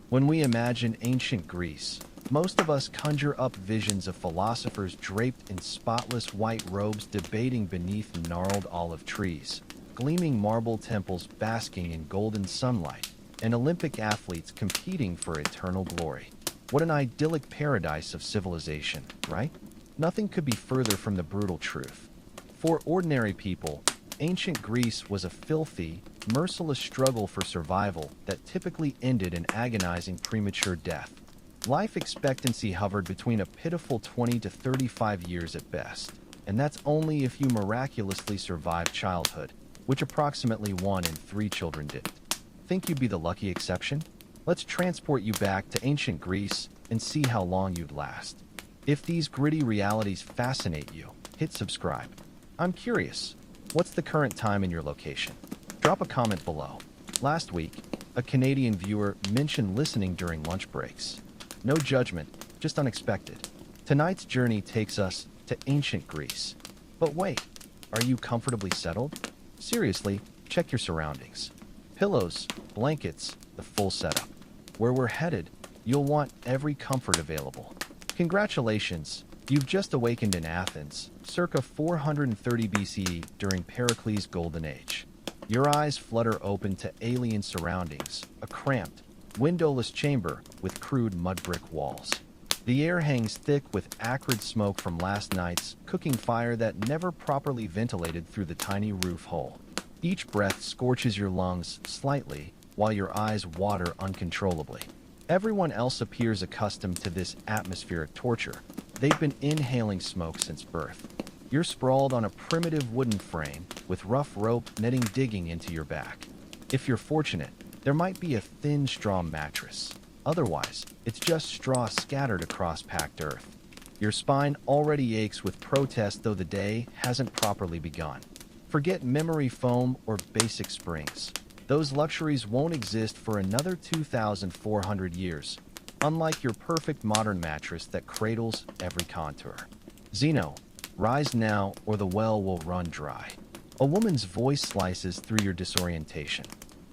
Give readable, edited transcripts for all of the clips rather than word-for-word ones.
When we imagine ancient Greece, most of us conjure up visions of philosophers draped in spotless white robes debating beneath gnarled olive trees, gleaming marble temples basking in golden sunlight, and Olympic athletes competing for eternal glory. What an idyllic paradise of civilization, right? Nothing could be further from the brutal truth. For ordinary people, ancient Greece was a filthy, merciless struggle for survival that typically ended in agonizing premature death. Life expectancy hovered between a pitiful 20 to 35 years at best, and that's only if you miraculously survived childhood, which approximately 1 in 3 children did. Think you'd be the lucky exception? Let's transport you back to ancient Greece and see how long you'd last. If these gritty realities fascinate you, hit subscribe. I'm curious, what's the current time in your location? Drop a comment below. Last week, a Canadian viewer mentioned listening during lunch breaks. No judgment, just unexpected. Tonight's journey takes us to ancient Greece. But wait, are you comfortably settled? Seriously, check your surroundings. Pillows, blankets, the full setup. Where we're headed, you'll want every comfort available. Congratulations, you've just awakened in Athens, circa 430 BCE during Pericles' Golden Age. Your eyes flutter open to alien surroundings, a cramped, windowless chamber with crude mud brick walls. The air hangs thick with acrid smoke from last night's cooking fire that never properly ventilated through the tiny roof hole. Each breath scorches your lungs slightly, while your eyes water uncontrollably. Everyone else appears accustomed to this atmospheric torture. They've been inhaling smoke since birth. You're sprawled on a primitive wooden frame with rough rope netting digging into your back. If you're fortunate, there might be a thin straw mattress. Otherwise, it's just straw scattered across packed earth. Your spine already aches with protest, though the day hasn't properly begun. Forget memory foam or basic springs. Those luxuries won't exist for another 2,400 years, unlike your perfect modern mattress that cradles every contour. Zeno, rise now or the well will run dry. A woman's voice slices through your disorientation.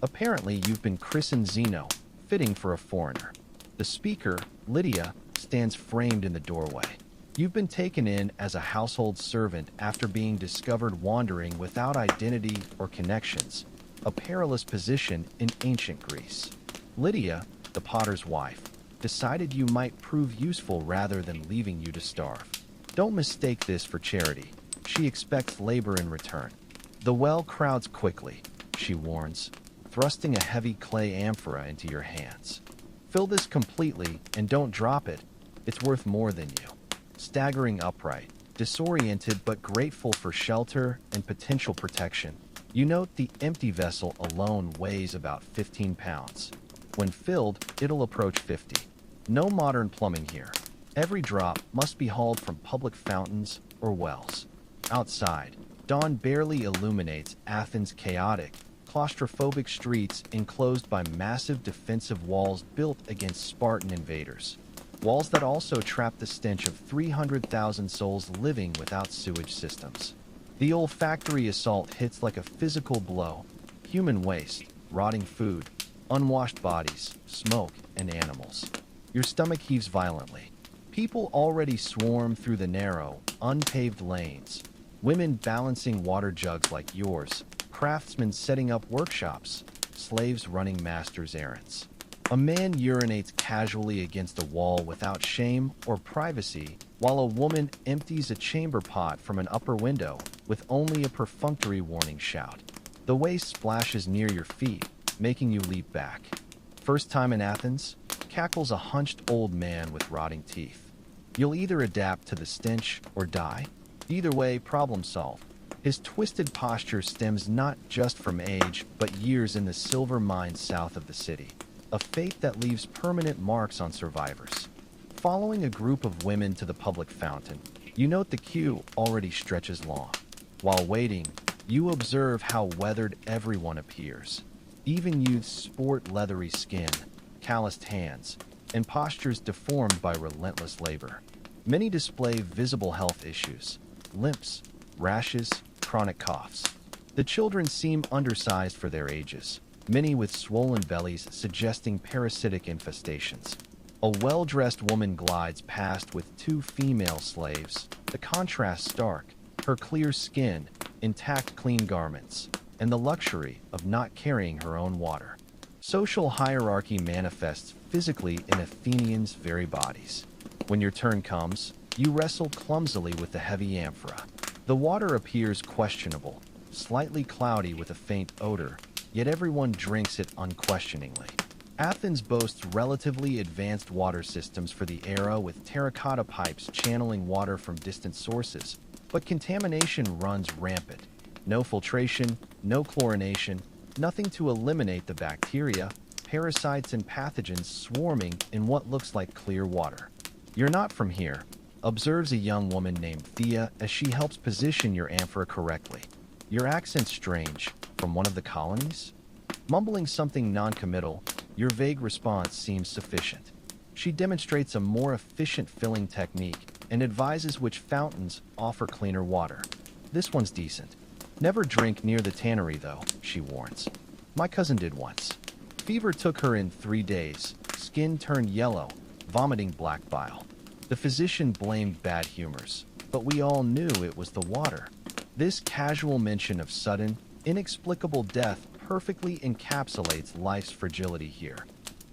Apparently, you've been christened Zeno, fitting for a foreigner. The speaker, Lydia, stands framed in the doorway. You've been taken in as a household servant after being discovered wandering without identity or connections, a perilous position in ancient Greece. Lydia, the potter's wife, decided you might prove useful rather than leaving you to starve. Don't mistake this for charity. She expects labor in return. The well crowds quickly, she warns, thrusting a heavy clay amphora into your hands. Fill this completely and don't drop it. It's worth more than you. Staggering upright, disoriented but grateful for shelter and potential protection, you note the empty vessel alone weighs about 15 pounds. When filled, it'll approach 50. No modern plumbing here. Every drop must be hauled from public fountains or wells. Outside, dawn barely illuminates Athens' chaotic, claustrophobic streets enclosed by massive defensive walls built against Spartan invaders. Walls that also trap the stench of 300,000 souls living without sewage systems. The olfactory assault hits like a physical blow. Human waste, rotting food, unwashed bodies, smoke, and animals. Your stomach heaves violently. People already swarm through the narrow, unpaved lanes. Women balancing water jugs like yours, craftsmen setting up workshops, slaves running masters' errands. A man urinates casually against a wall without shame or privacy, while a woman empties a chamber pot from an upper window with only a perfunctory warning shout. The waste splashes near your feet, making you leap back. First time in Athens? Cackles a hunched old man with rotting teeth. You'll either adapt to the stench or die. Either way, problem solved. His twisted posture stems not just from age, but years in the silver mines south of the city. A fate that leaves permanent marks on survivors. Following a group of women to the public fountain, you note the queue already stretches long. While waiting, you observe how weathered everyone appears. Even youths sport leathery skin, calloused hands, and postures deformed by relentless labor. Many display visible health issues, limps, rashes, chronic coughs. The children seem undersized for their ages, many with swollen bellies suggesting parasitic infestations. A well-dressed woman glides past with two female slaves, the contrast stark, her clear skin, intact clean garments, and the luxury of not carrying her own water. Social hierarchy manifests physically in Athenians' very bodies. When your turn comes, you wrestle clumsily with the heavy amphora. The water appears questionable, slightly cloudy with a faint odor, yet everyone drinks it unquestioningly. Athens boasts relatively advanced water systems for the era, with terracotta pipes channeling water from distant sources, but contamination runs rampant. No filtration, no chlorination, nothing to eliminate the bacteria, parasites, and pathogens swarming in what looks like clear water. "You're not from here," observes a young woman named Thea as she helps position your amphora correctly. "Your accent's strange. From one of the colonies?" Mumbling something non-committal, your vague response seems sufficient. She demonstrates a more efficient filling technique and advises which fountains offer cleaner water. "This one's decent. Never drink near the tannery, though," she warns. "My cousin did once. Fever took her in 3 days, skin turned yellow, vomiting black bile. The physician blamed bad humors, but we all knew it was the water." This casual mention of sudden, inexplicable death perfectly encapsulates life's fragility here.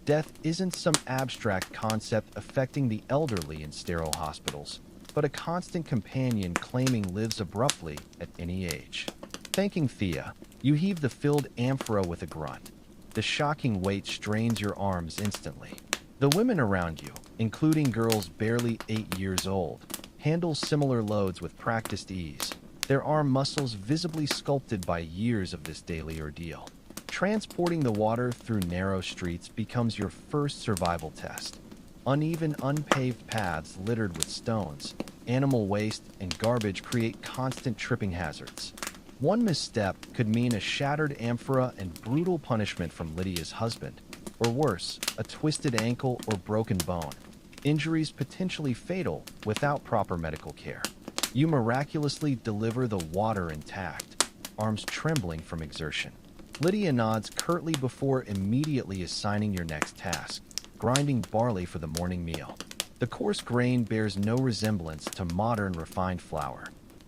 Death isn't some abstract concept affecting the elderly in sterile hospitals, but a constant companion claiming lives abruptly at any age. Thanking Thea, you heave the filled amphora with a grunt. The shocking weight strains your arms instantly. The women around you, including girls barely 8 years old, handle similar loads with practiced ease, their arm muscles visibly sculpted by years of this daily ordeal. Transporting the water through narrow streets becomes your first survival test. Uneven, unpaved paths littered with stones, animal waste, and garbage create constant tripping hazards. One misstep could mean a shattered amphora and brutal punishment from Lydia's husband, or worse, a twisted ankle or broken bone. Injuries potentially fatal without proper medical care. You miraculously deliver the water intact, arms trembling from exertion. Lydia nods curtly before immediately assigning your next task, grinding barley for the morning meal. The coarse grain bears no resemblance to modern refined flour.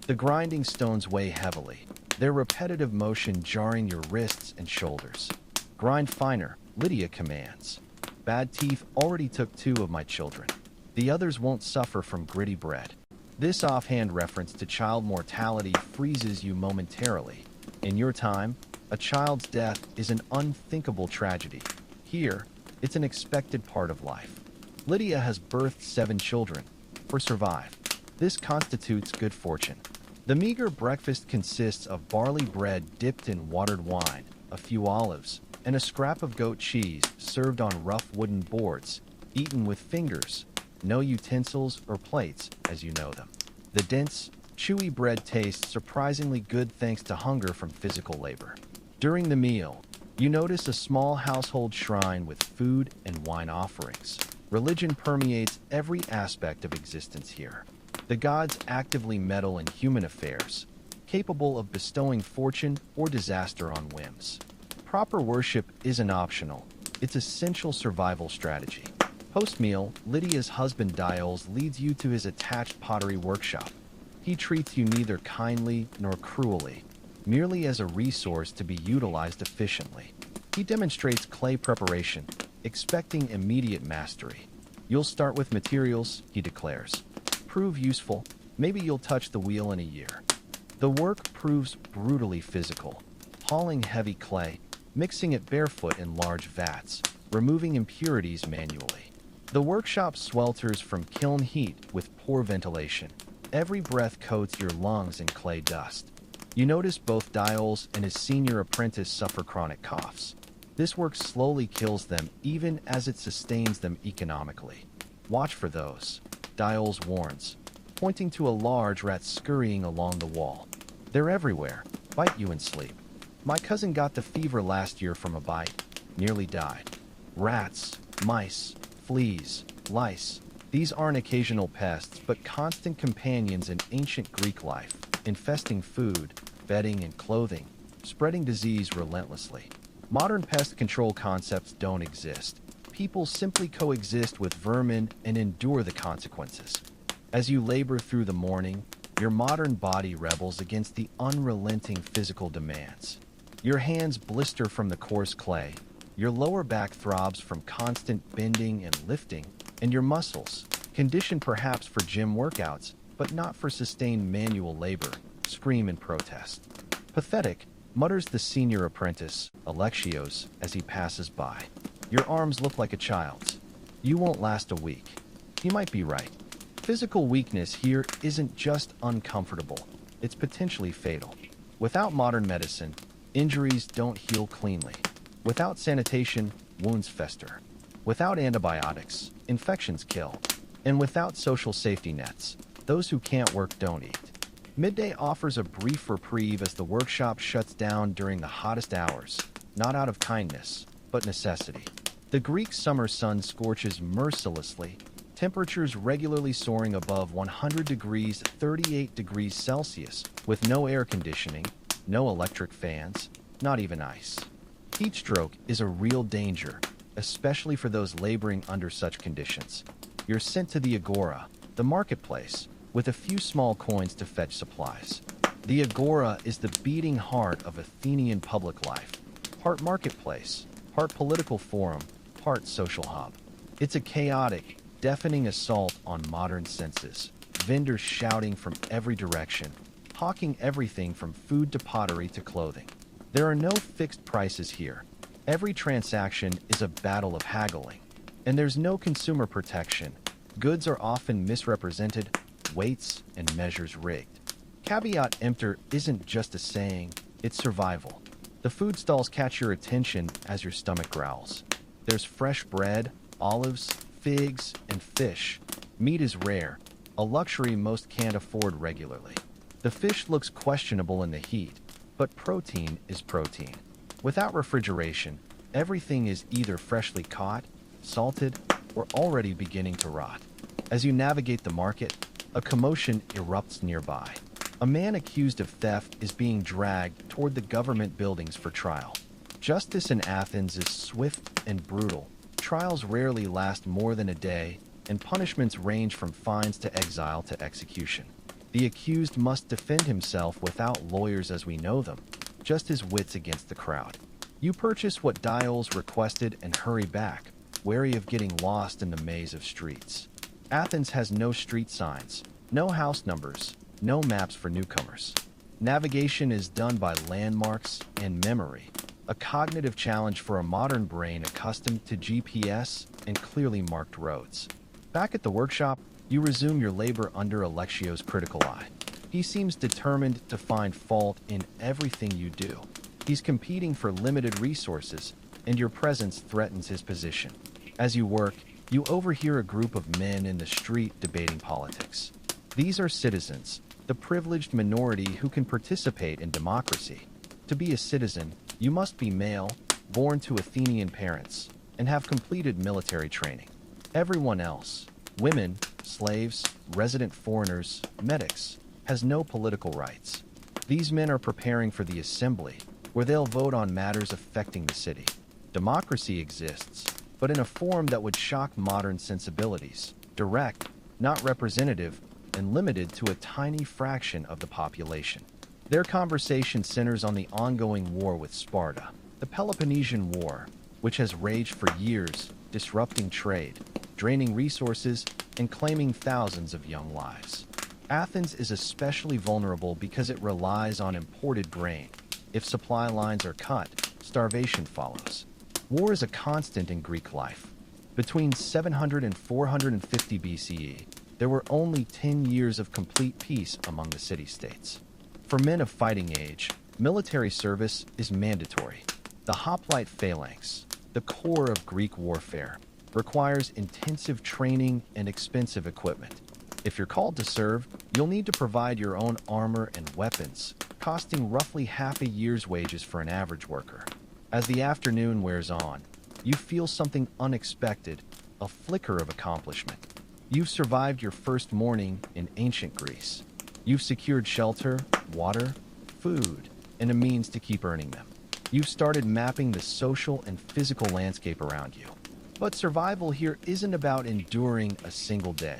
The grinding stones weigh heavily, their repetitive motion jarring your wrists and shoulders. "Grind finer," Lydia commands. "Bad teeth already took 2 of my children. The others won't suffer from gritty bread." This offhand reference to child mortality freezes you momentarily. In your time, a child's death is an unthinkable tragedy. Here, it's an expected part of life. Lydia has birthed 7 children, or survived. This constitutes good fortune. The meager breakfast consists of barley bread dipped in watered wine, a few olives, and a scrap of goat cheese served on rough wooden boards, eaten with fingers, no utensils or plates as you know them. The dense, chewy bread tastes surprisingly good thanks to hunger from physical labor. During the meal, you notice a small household shrine with food and wine offerings. Religion permeates every aspect of existence here. The gods actively meddle in human affairs, capable of bestowing fortune or disaster on whims. Proper worship isn't optional, it's essential survival strategy. Post-meal, Lydia's husband Dials leads you to his attached pottery workshop. He treats you neither kindly nor cruelly, merely as a resource to be utilized efficiently. He demonstrates clay preparation, expecting immediate mastery. "You'll start with materials," he declares. "Prove useful, maybe you'll touch the wheel in a year." The work proves brutally physical, hauling heavy clay, mixing it barefoot in large vats, removing impurities manually. The workshop swelters from kiln heat with poor ventilation. Every breath coats your lungs in clay dust. You notice both Dials and his senior apprentice suffer chronic coughs. This work slowly kills them even as it sustains them economically. "Watch for those," Dials warns, pointing to a large rat scurrying along the wall. "They're everywhere, bite you in sleep. My cousin got the fever last year from a bite, nearly died." Rats, mice, fleas, lice, these aren't occasional pests but constant companions in ancient Greek life, infesting food, bedding, and clothing, spreading disease relentlessly. Modern pest control concepts don't exist. People simply coexist with vermin and endure the consequences. As you labor through the morning, your modern body rebels against the unrelenting physical demands. Your hands blister from the coarse clay, your lower back throbs from constant bending and lifting, and your muscles, conditioned perhaps for gym workouts, but not for sustained manual labor, scream in protest. Pathetic, mutters the senior apprentice, Alexios, as he passes by. Your arms look like a child's. You won't last a week. You might be right. Physical weakness here isn't just uncomfortable, it's potentially fatal. Without modern medicine, injuries don't heal cleanly. Without sanitation, wounds fester. Without antibiotics, infections kill. And without social safety nets, those who can't work don't eat. Midday offers a brief reprieve as the workshop shuts down during the hottest hours, not out of kindness, but necessity. The Greek summer sun scorches mercilessly, temperatures regularly soaring above 100 degrees 38 degrees Celsius, with no air conditioning, no electric fans, not even ice. Heat stroke is a real danger, especially for those laboring under such conditions. You're sent to the agora, the marketplace, with a few small coins to fetch supplies. The agora is the beating heart of Athenian public life. Part marketplace, part political forum, part social hub. It's a chaotic, deafening assault on modern senses. Vendors shouting from every direction, hawking everything from food to pottery to clothing. There are no fixed prices here. Every transaction is a battle of haggling. And there's no consumer protection. Goods are often misrepresented, weights and measures rigged. Caveat emptor isn't just a saying, it's survival. The food stalls catch your attention as your stomach growls. There's fresh bread, olives, figs, and fish. Meat is rare, a luxury most can't afford regularly. The fish looks questionable in the heat, but protein is protein. Without refrigeration, everything is either freshly caught, salted, or already beginning to rot. As you navigate the market, a commotion erupts nearby. A man accused of theft is being dragged toward the government buildings for trial. Justice in Athens is swift and brutal. Trials rarely last more than a day, and punishments range from fines to exile to execution. The accused must defend himself without lawyers as we know them, just his wits against the crowd. You purchase what Dials requested and hurry back, wary of getting lost in the maze of streets. Athens has no street signs, no house numbers, no maps for newcomers. Navigation is done by landmarks and memory, a cognitive challenge for a modern brain accustomed to GPS and clearly marked roads. Back at the workshop, you resume your labor under Alexios' critical eye. He seems determined to find fault in everything you do. He's competing for limited resources, and your presence threatens his position. As you work, you overhear a group of men in the street debating politics. These are citizens, the privileged minority who can participate in democracy. To be a citizen, you must be male, born to Athenian parents, and have completed military training. Everyone else, women, slaves, resident foreigners, medics, has no political rights. These men are preparing for the assembly, where they'll vote on matters affecting the city. Democracy exists, but in a form that would shock modern sensibilities, direct, not representative, and limited to a tiny fraction of the population. Their conversation centers on the ongoing war with Sparta, the Peloponnesian War, which has raged for years, disrupting trade, draining resources, and claiming thousands of young lives. Athens is especially vulnerable because it relies on imported grain. If supply lines are cut, starvation follows. War is a constant in Greek life. Between 700 and 450 BCE, there were only 10 years of complete peace among the city-states. For men of fighting age, military service is mandatory. The hoplite phalanx, the core of Greek warfare, requires intensive training and expensive equipment. If you're called to serve, you'll need to provide your own armor and weapons, costing roughly half a year's wages for an average worker. As the afternoon wears on, you feel something unexpected, a flicker of accomplishment. You've survived your first morning in ancient Greece. You've secured shelter, water, food, and a means to keep earning them. You've started mapping the social and physical landscape around you. But survival here isn't about enduring a single day.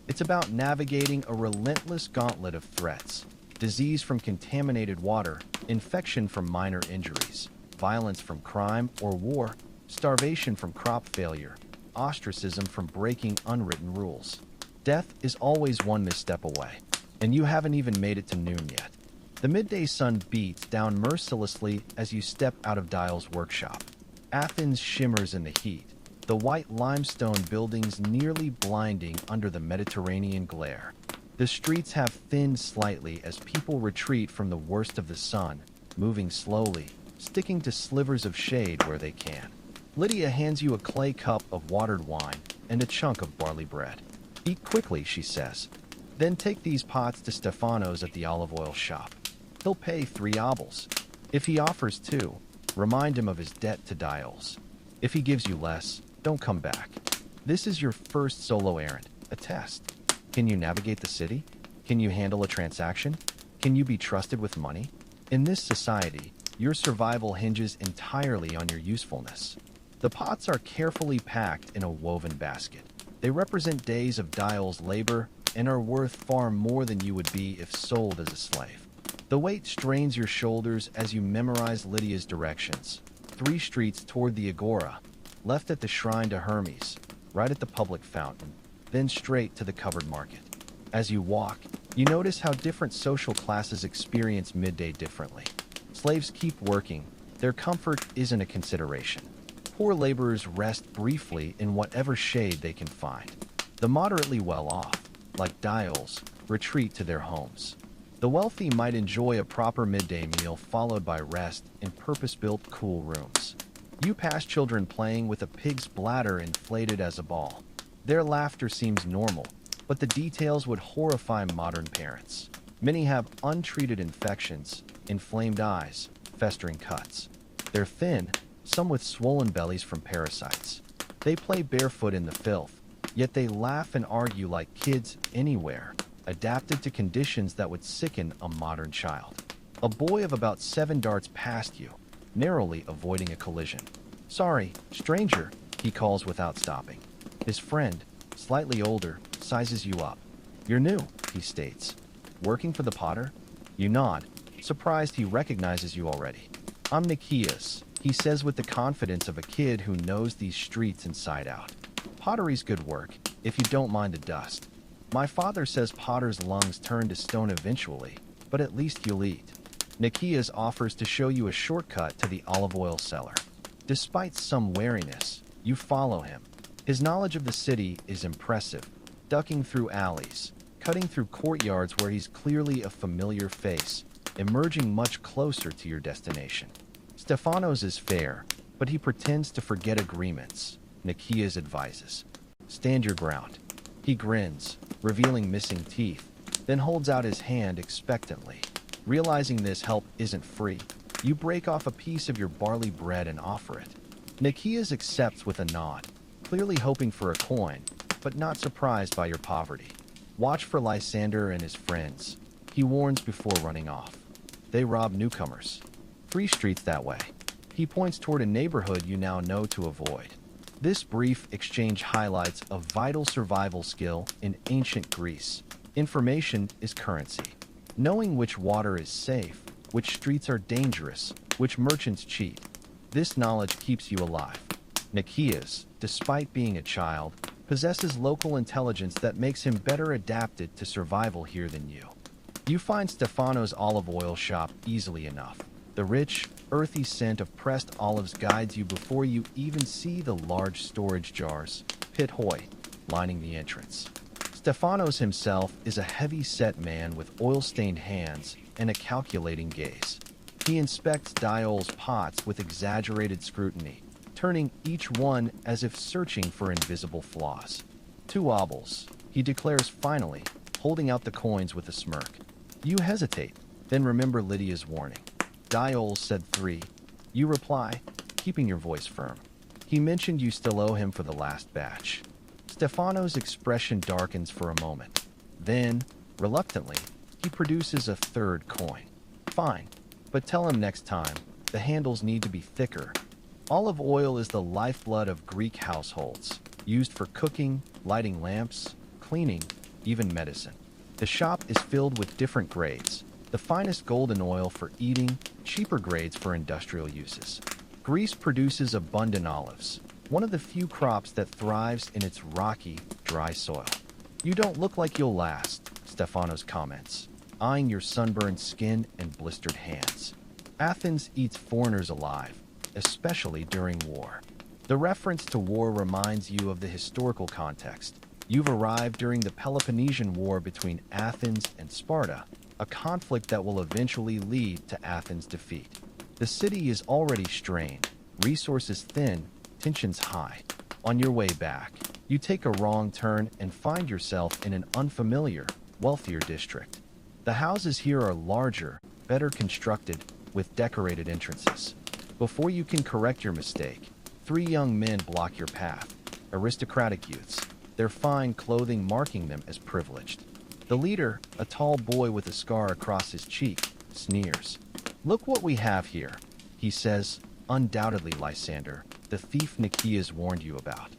It's about navigating a relentless gauntlet of threats. Disease from contaminated water, infection from minor injuries, violence from crime or war, starvation from crop failure, ostracism from breaking unwritten rules. Death is always one misstep away, and you haven't even made it to noon yet. The midday sun beats down mercilessly as you step out of Dial's workshop. Athens shimmers in the heat, the white limestone buildings nearly blinding under the Mediterranean glare. The streets have thinned slightly as people retreat from the worst of the sun, moving slowly, sticking to slivers of shade where they can. Lydia hands you a clay cup of watered wine and a chunk of barley bread. Eat quickly, she says. Then take these pots to Stefano's at the olive oil shop. He'll pay 3 obols. If he offers 2, remind him of his debt to Dials. If he gives you less, don't come back. This is your first solo errand, a test. Can you navigate the city? Can you handle a transaction? Can you be trusted with money? In this society, your survival hinges entirely on your usefulness. The pots are carefully packed in a woven basket. They represent days of Dial's labor and are worth far more than you would be if sold as a slave. The weight strains your shoulders as you memorize Lydia's directions. 3 streets toward the agora, left at the shrine to Hermes, right at the public fountain, then straight to the covered market. As you walk, you notice how different social classes experience midday differently. Slaves keep working. Their comfort isn't a consideration. Poor laborers rest briefly in whatever shade they can find. The moderately well-off, like Dials, retreat to their homes. The wealthy might enjoy a proper midday meal followed by rest in purpose-built cool rooms. You pass children playing with a pig's bladder inflated as a ball. Their laughter seems normal, but the details would horrify modern parents. Many have untreated infections, inflamed eyes, festering cuts. They're thin, some with swollen bellies from parasites. They play barefoot in the filth, yet they laugh and argue like kids anywhere, adapted to conditions that would sicken a modern child. A boy of about 7 darts past you, narrowly avoiding a collision. "Sorry, stranger," he calls without stopping. His friend, slightly older, sizes you up. "You're new," he states. "Working for the potter?" You nod, surprised he recognizes you already. "I'm Nikias," he says with the confidence of a kid who knows these streets inside out. "Pottery's good work, if you don't mind the dust. My father says potter's lungs turn to stone eventually, but at least you'll eat." Nikias offers to show you a shortcut to the olive oil cellar. Despite some wariness, you follow him. His knowledge of the city is impressive, ducking through alleys, cutting through courtyards where he's clearly a familiar face, emerging much closer to your destination. Stefano's is fair, but he pretends to forget agreements, Nikias advises. "Stand your ground." He grins, revealing missing teeth, then holds out his hand expectantly. Realizing this help isn't free, you break off a piece of your barley bread and offer it. Nikias accepts with a nod, clearly hoping for a coin, but not surprised by your poverty. Watch for Lysander and his friends, he warns before running off. They rob newcomers. 3 streets that way. He points toward a neighborhood you now know to avoid. This brief exchange highlights a vital survival skill in ancient Greece. Information is currency. Knowing which water is safe, which streets are dangerous, which merchants cheat. This knowledge keeps you alive. Nikias, despite being a child, possesses local intelligence that makes him better adapted to survival here than you. You find Stefano's olive oil shop easily enough. The rich, earthy scent of pressed olives guides you before you even see the large storage jars, pit hoy, lining the entrance. Stefano's himself is a heavy-set man with oil-stained hands and a calculating gaze. He inspects Dial's pots with exaggerated scrutiny, turning each one as if searching for invisible flaws. 2 obols, he declares finally, holding out the coins with a smirk. You hesitate, then remember Lydia's warning. Dial said 3. You reply, keeping your voice firm. He mentioned you still owe him for the last batch. Stefano's expression darkens for a moment. Then, reluctantly, he produces a 3rd coin. Fine, but tell him next time, The handles need to be thicker. Olive oil is the lifeblood of Greek households, used for cooking, lighting lamps, cleaning, even medicine. The shop is filled with different grades, the finest golden oil for eating, cheaper grades for industrial uses. Greece produces abundant olives, one of the few crops that thrives in its rocky, dry soil. You don't look like you'll last, Stephanos comments, eyeing your sunburned skin and blistered hands. Athens eats foreigners alive, especially during war. The reference to war reminds you of the historical context. You've arrived during the Peloponnesian War between Athens and Sparta, a conflict that will eventually lead to Athens' defeat. The city is already strained, resources thin, tensions high. On your way back, you take a wrong turn and find yourself in an unfamiliar, wealthier district. The houses here are larger, better constructed, with decorated entrances. Before you can correct your mistake, 3 young men block your path, aristocratic youths, their fine clothing marking them as privileged. The leader, a tall boy with a scar across his cheek, sneers. "Look what we have here," he says, "undoubtedly, Lysander, the thief Nicias warned you about.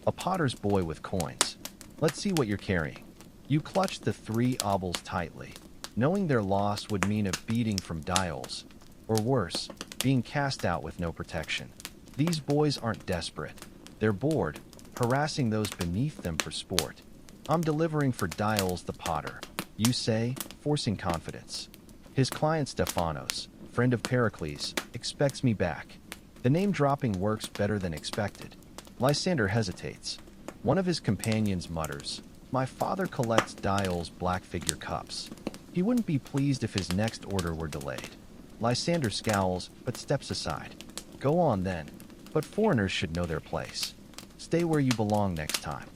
A potter's boy with coins. Let's see what you're carrying." You clutch the 3 obols tightly, knowing their loss would mean a beating from Dials, or worse, being cast out with no protection. These boys aren't desperate. They're bored, harassing those beneath them for sport. "I'm delivering for Dials the potter," you say, forcing confidence. His client Stephanos, friend of Pericles, expects me back. The name-dropping works better than expected. Lysander hesitates. One of his companions mutters, "My father collects Dial's black figure cups. He wouldn't be pleased if his next order were delayed." Lysander scowls, but steps aside. "Go on then, but foreigners should know their place. Stay where you belong next time."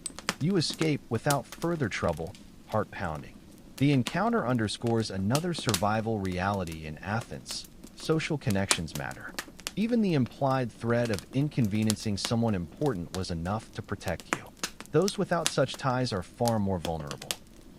You escape without further trouble, heart pounding. The encounter underscores another survival reality in Athens. Social connections matter. Even the implied threat of inconveniencing someone important was enough to protect you. Those without such ties are far more vulnerable.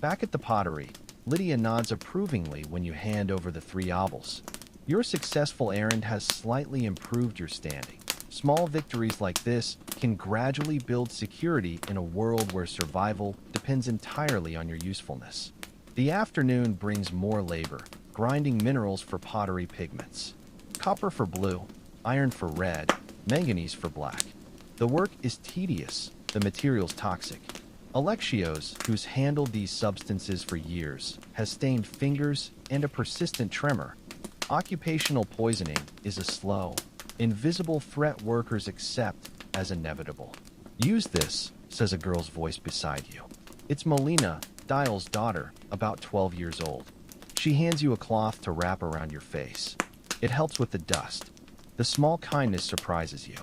Back at the pottery, Lydia nods approvingly when you hand over the 3 obols. Your successful errand has slightly improved your standing. Small victories like this can gradually build security in a world where survival depends entirely on your usefulness. The afternoon brings more labor, grinding minerals for pottery pigments. Copper for blue, iron for red, manganese for black. The work is tedious, the materials toxic. Alexios, who's handled these substances for years, has stained fingers and a persistent tremor. Occupational poisoning is a slow, invisible threat workers accept as inevitable. "Use this," says a girl's voice beside you. It's Molina, Dial's daughter, about 12 years old. She hands you a cloth to wrap around your face. It helps with the dust. The small kindness surprises you.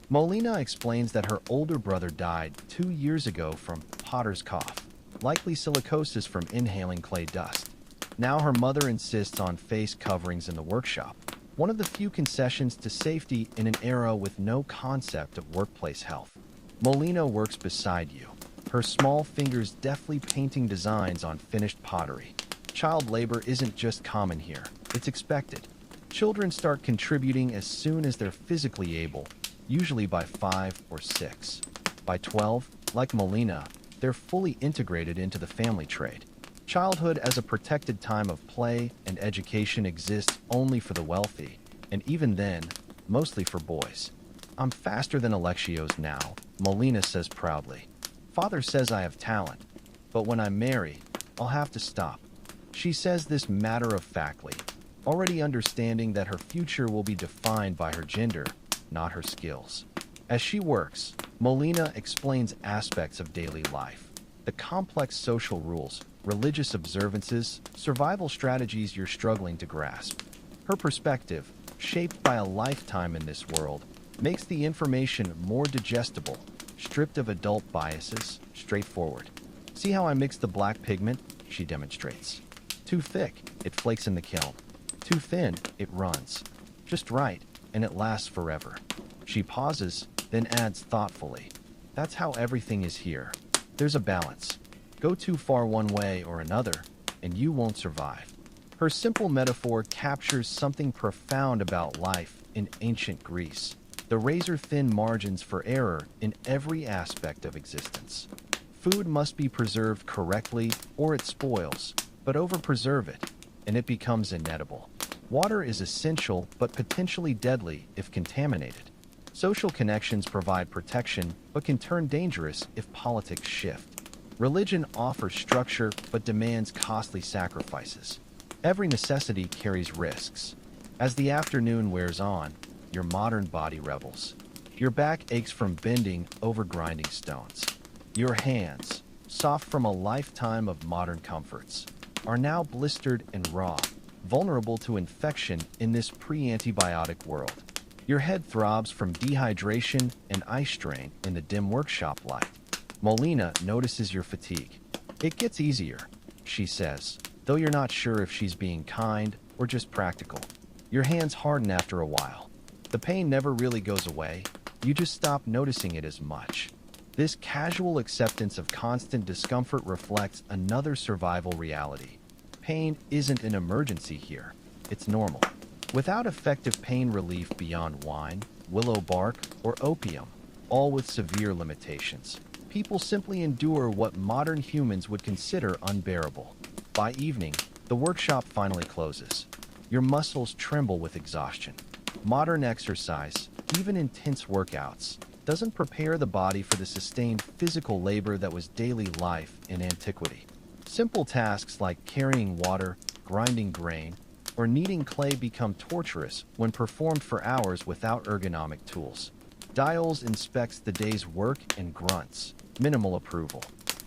Molina explains that her older brother died 2 years ago from potter's cough, likely silicosis from inhaling clay dust. Now her mother insists on face coverings in the workshop, one of the few concessions to safety in an era with no concept of workplace health. Molina works beside you, her small fingers deftly painting designs on finished pottery. Child labor isn't just common here, it's expected. Children start contributing as soon as they're physically able, usually by 5 or 6. By 12, like Molina, they're fully integrated into the family trade. Childhood as a protected time of play and education exists only for the wealthy, and even then, mostly for boys. "I'm faster than Alexios now," Molina says proudly. "Father says I have talent, but when I marry, I'll have to stop." She says this matter-of-factly, already understanding that her future will be defined by her gender, not her skills. As she works, Molina explains aspects of daily life, the complex social rules, religious observances, survival strategies you're struggling to grasp. Her perspective, shaped by a lifetime in this world, makes the information more digestible, stripped of adult biases, straightforward. "See how I mix the black pigment?" she demonstrates. "Too thick, it flakes in the kiln. Too thin, it runs. Just right, and it lasts forever." She pauses, then adds thoughtfully, "That's how everything is here. There's a balance. Go too far one way or another, and you won't survive." Her simple metaphor captures something profound about life in ancient Greece, the razor-thin margins for error in every aspect of existence. Food must be preserved correctly or it spoils, but over-preserve it, and it becomes inedible. Water is essential but potentially deadly if contaminated. Social connections provide protection but can turn dangerous if politics shift. Religion offers structure but demands costly sacrifices. Every necessity carries risks. As the afternoon wears on, your modern body rebels. Your back aches from bending over grinding stones. Your hands, soft from a lifetime of modern comforts, are now blistered and raw, vulnerable to infection in this pre-antibiotic world. Your head throbs from dehydration and eye strain in the dim workshop light. Molina notices your fatigue. "It gets easier," she says, though you're not sure if she's being kind or just practical. Your hands harden after a while. The pain never really goes away. You just stop noticing it as much. This casual acceptance of constant discomfort reflects another survival reality. Pain isn't an emergency here. It's normal. Without effective pain relief beyond wine, willow bark, or opium, all with severe limitations, people simply endure what modern humans would consider unbearable. By evening, the workshop finally closes. Your muscles tremble with exhaustion. Modern exercise, even intense workouts, doesn't prepare the body for the sustained physical labor that was daily life in antiquity. Simple tasks like carrying water, grinding grain, or kneading clay become torturous when performed for hours without ergonomic tools. Dials inspects the day's work and grunts, minimal approval.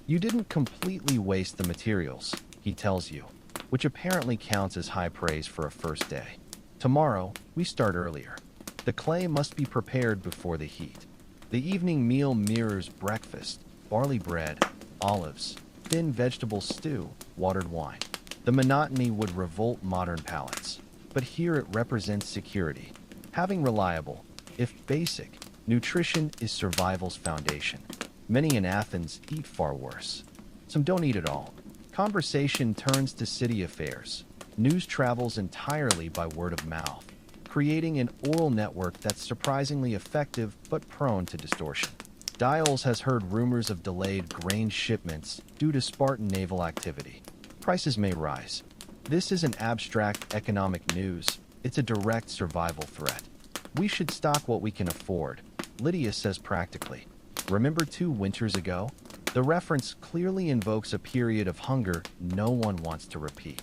"You didn't completely waste the materials," he tells you, which apparently counts as high praise for a first day. "Tomorrow, we start earlier. The clay must be prepared before the heat." The evening meal mirrors breakfast: barley bread, olives, thin vegetable stew, watered wine. The monotony would revolt modern palates, but here it represents security. Having reliable, if basic, nutrition is survival's foundation. Many in Athens eat far worse. Some don't eat at all. Conversation turns to city affairs. News travels entirely by word of mouth, creating an oral network that's surprisingly effective but prone to distortion. Dials has heard rumors of delayed grain shipments due to Spartan naval activity. Prices may rise. This isn't abstract economic news, it's a direct survival threat. "We should stock what we can afford," Lydia says practically. "Remember 2 winters ago?" The reference clearly invokes a period of hunger no one wants to repeat.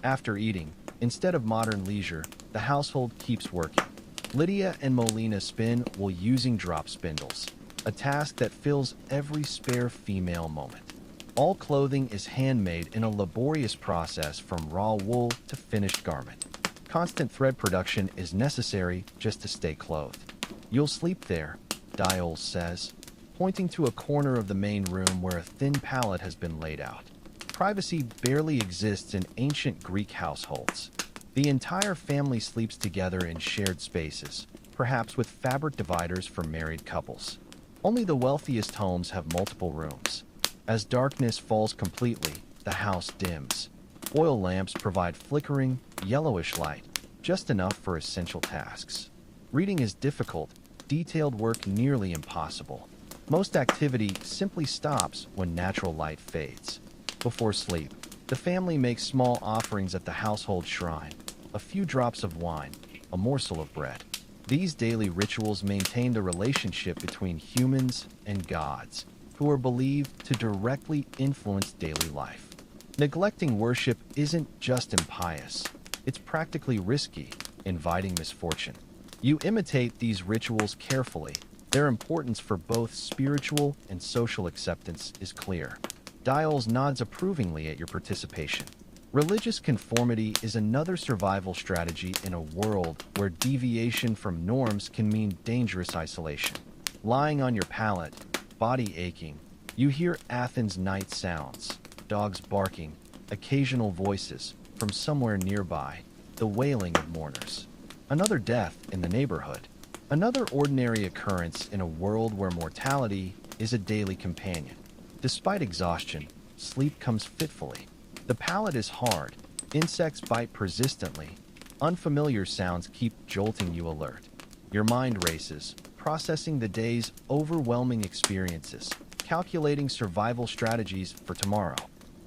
After eating, instead of modern leisure, the household keeps working. Lydia and Molina spin while using drop spindles, a task that fills every spare female moment. All clothing is handmade in a laborious process from raw wool to finished garment. Constant thread production is necessary just to stay clothed. "You'll sleep there," Dials says, pointing to a corner of the main room where a thin pallet has been laid out. Privacy barely exists in ancient Greek households. The entire family sleeps together in shared spaces, perhaps with fabric dividers for married couples. Only the wealthiest homes have multiple rooms. As darkness falls completely, the house dims. Oil lamps provide flickering, yellowish light, just enough for essential tasks. Reading is difficult, detailed work nearly impossible. Most activity simply stops when natural light fades. Before sleep, the family makes small offerings at the household shrine: a few drops of wine, a morsel of bread. These daily rituals maintain the relationship between humans and gods, who are believed to directly influence daily life. Neglecting worship isn't just impious, it's practically risky, inviting misfortune. You imitate these rituals carefully. Their importance for both spiritual and social acceptance is clear. Dials nods approvingly at your participation. Religious conformity is another survival strategy in a world where deviation from norms can mean dangerous isolation. Lying on your pallet, body aching, you hear Athens' night sounds: dogs barking, occasional voices from somewhere nearby, the wailing of mourners. Another death in the neighborhood. Another ordinary occurrence in a world where mortality is a daily companion. Despite exhaustion, sleep comes fitfully. The palate is hard, insects bite persistently, unfamiliar sounds keep jolting you alert. Your mind races, processing the day's overwhelming experiences, calculating survival strategies for tomorrow.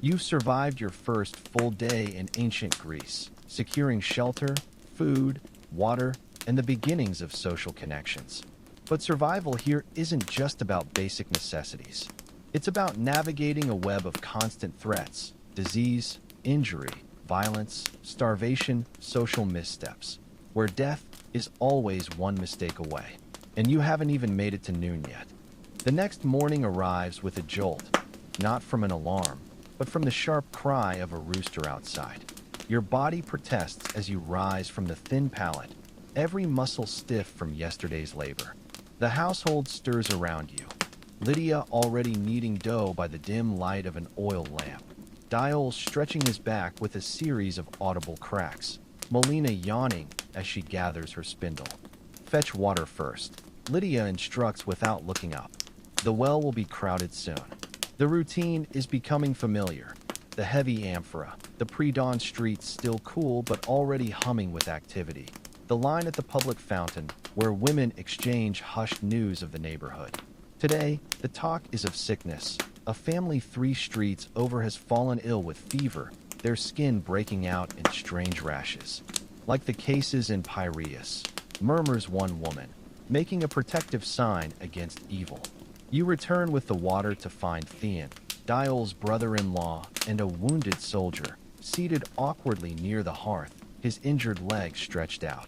You've survived your first full day in ancient Greece, securing shelter, food, water, and the beginnings of social connections. But survival here isn't just about basic necessities. It's about navigating a web of constant threats, disease, injury, violence, starvation, social missteps, where death is always one mistake away. And you haven't even made it to noon yet. The next morning arrives with a jolt, not from an alarm, but from the sharp cry of a rooster outside. Your body protests as you rise from the thin pallet, every muscle stiff from yesterday's labor. The household stirs around you, Lydia already kneading dough by the dim light of an oil lamp, Dial stretching his back with a series of audible cracks, Molina yawning as she gathers her spindle. Fetch water first, Lydia instructs without looking up. The well will be crowded soon. The routine is becoming familiar. The heavy amphora, the pre-dawn streets still cool but already humming with activity. The line at the public fountain, where women exchange hushed news of the neighborhood. Today, the talk is of sickness. A family 3 streets over has fallen ill with fever, their skin breaking out in strange rashes. Like the cases in Piraeus, murmurs one woman, making a protective sign against evil. You return with the water to find Theon, Dial's brother-in-law, and a wounded soldier, seated awkwardly near the hearth, his injured leg stretched out.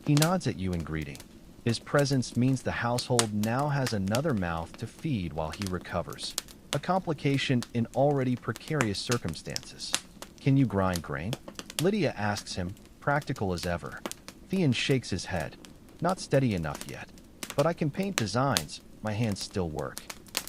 He nods at you in greeting. His presence means the household now has another mouth to feed while he recovers, a complication in already precarious circumstances. Can you grind grain? Lydia asks him, practical as ever. Theon shakes his head. Not steady enough yet. But I can paint designs, my hands still work.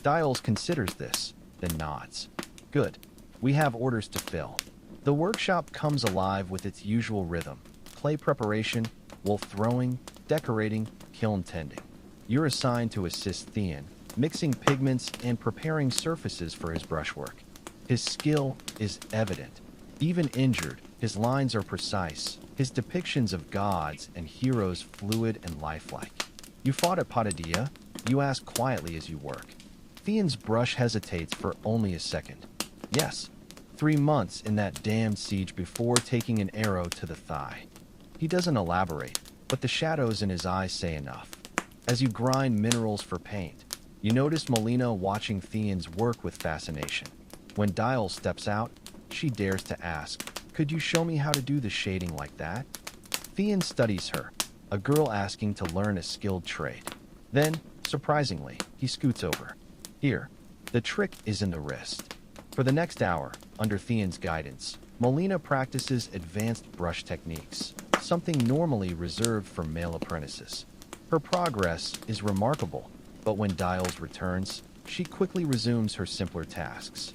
Dials considers this, then nods. Good. We have orders to fill. The workshop comes alive with its usual rhythm. Clay preparation, wolf throwing, decorating, kiln tending. You're assigned to assist Theon, mixing pigments and preparing surfaces for his brushwork. His skill is evident. Even injured, his lines are precise, his depictions of gods and heroes fluid and lifelike. You fought at Potidaea? You ask quietly as you work. Theon's brush hesitates for only a second. Yes, 3 months in that damned siege before taking an arrow to the thigh. He doesn't elaborate, but the shadows in his eyes say enough. As you grind minerals for paint, you notice Molina watching Theon's work with fascination. When Dial steps out, she dares to ask, could you show me how to do the shading like that? Theon studies her, a girl asking to learn a skilled trade. Then, surprisingly, he scoots over. Here, the trick is in the wrist. For the next hour, under Theon's guidance, Molina practices advanced brush techniques, something normally reserved for male apprentices. Her progress is remarkable, but when Dials returns, she quickly resumes her simpler tasks.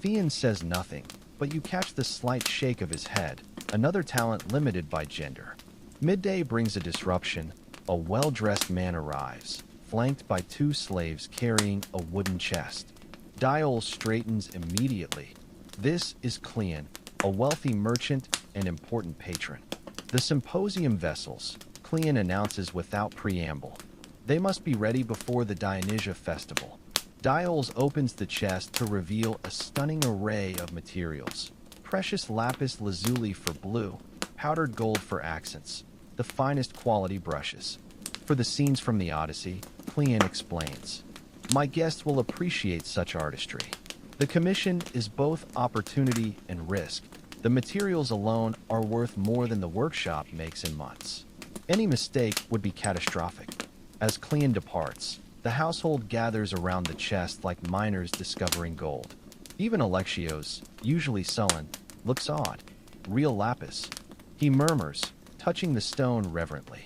Theon says nothing, but you catch the slight shake of his head, another talent limited by gender. Midday brings a disruption. A well-dressed man arrives, flanked by 2 slaves carrying a wooden chest. Dial straightens immediately. This is Cleon, a wealthy merchant and important patron. The symposium vessels, Cleon announces without preamble. They must be ready before the Dionysia festival. Dials opens the chest to reveal a stunning array of materials. Precious lapis lazuli for blue, powdered gold for accents, the finest quality brushes. For the scenes from the Odyssey, Cleon explains, my guests will appreciate such artistry. The commission is both opportunity and risk. The materials alone are worth more than the workshop makes in months. Any mistake would be catastrophic. As Cleon departs, the household gathers around the chest like miners discovering gold. Even Alexios, usually sullen, looks odd. Real lapis. He murmurs, touching the stone reverently.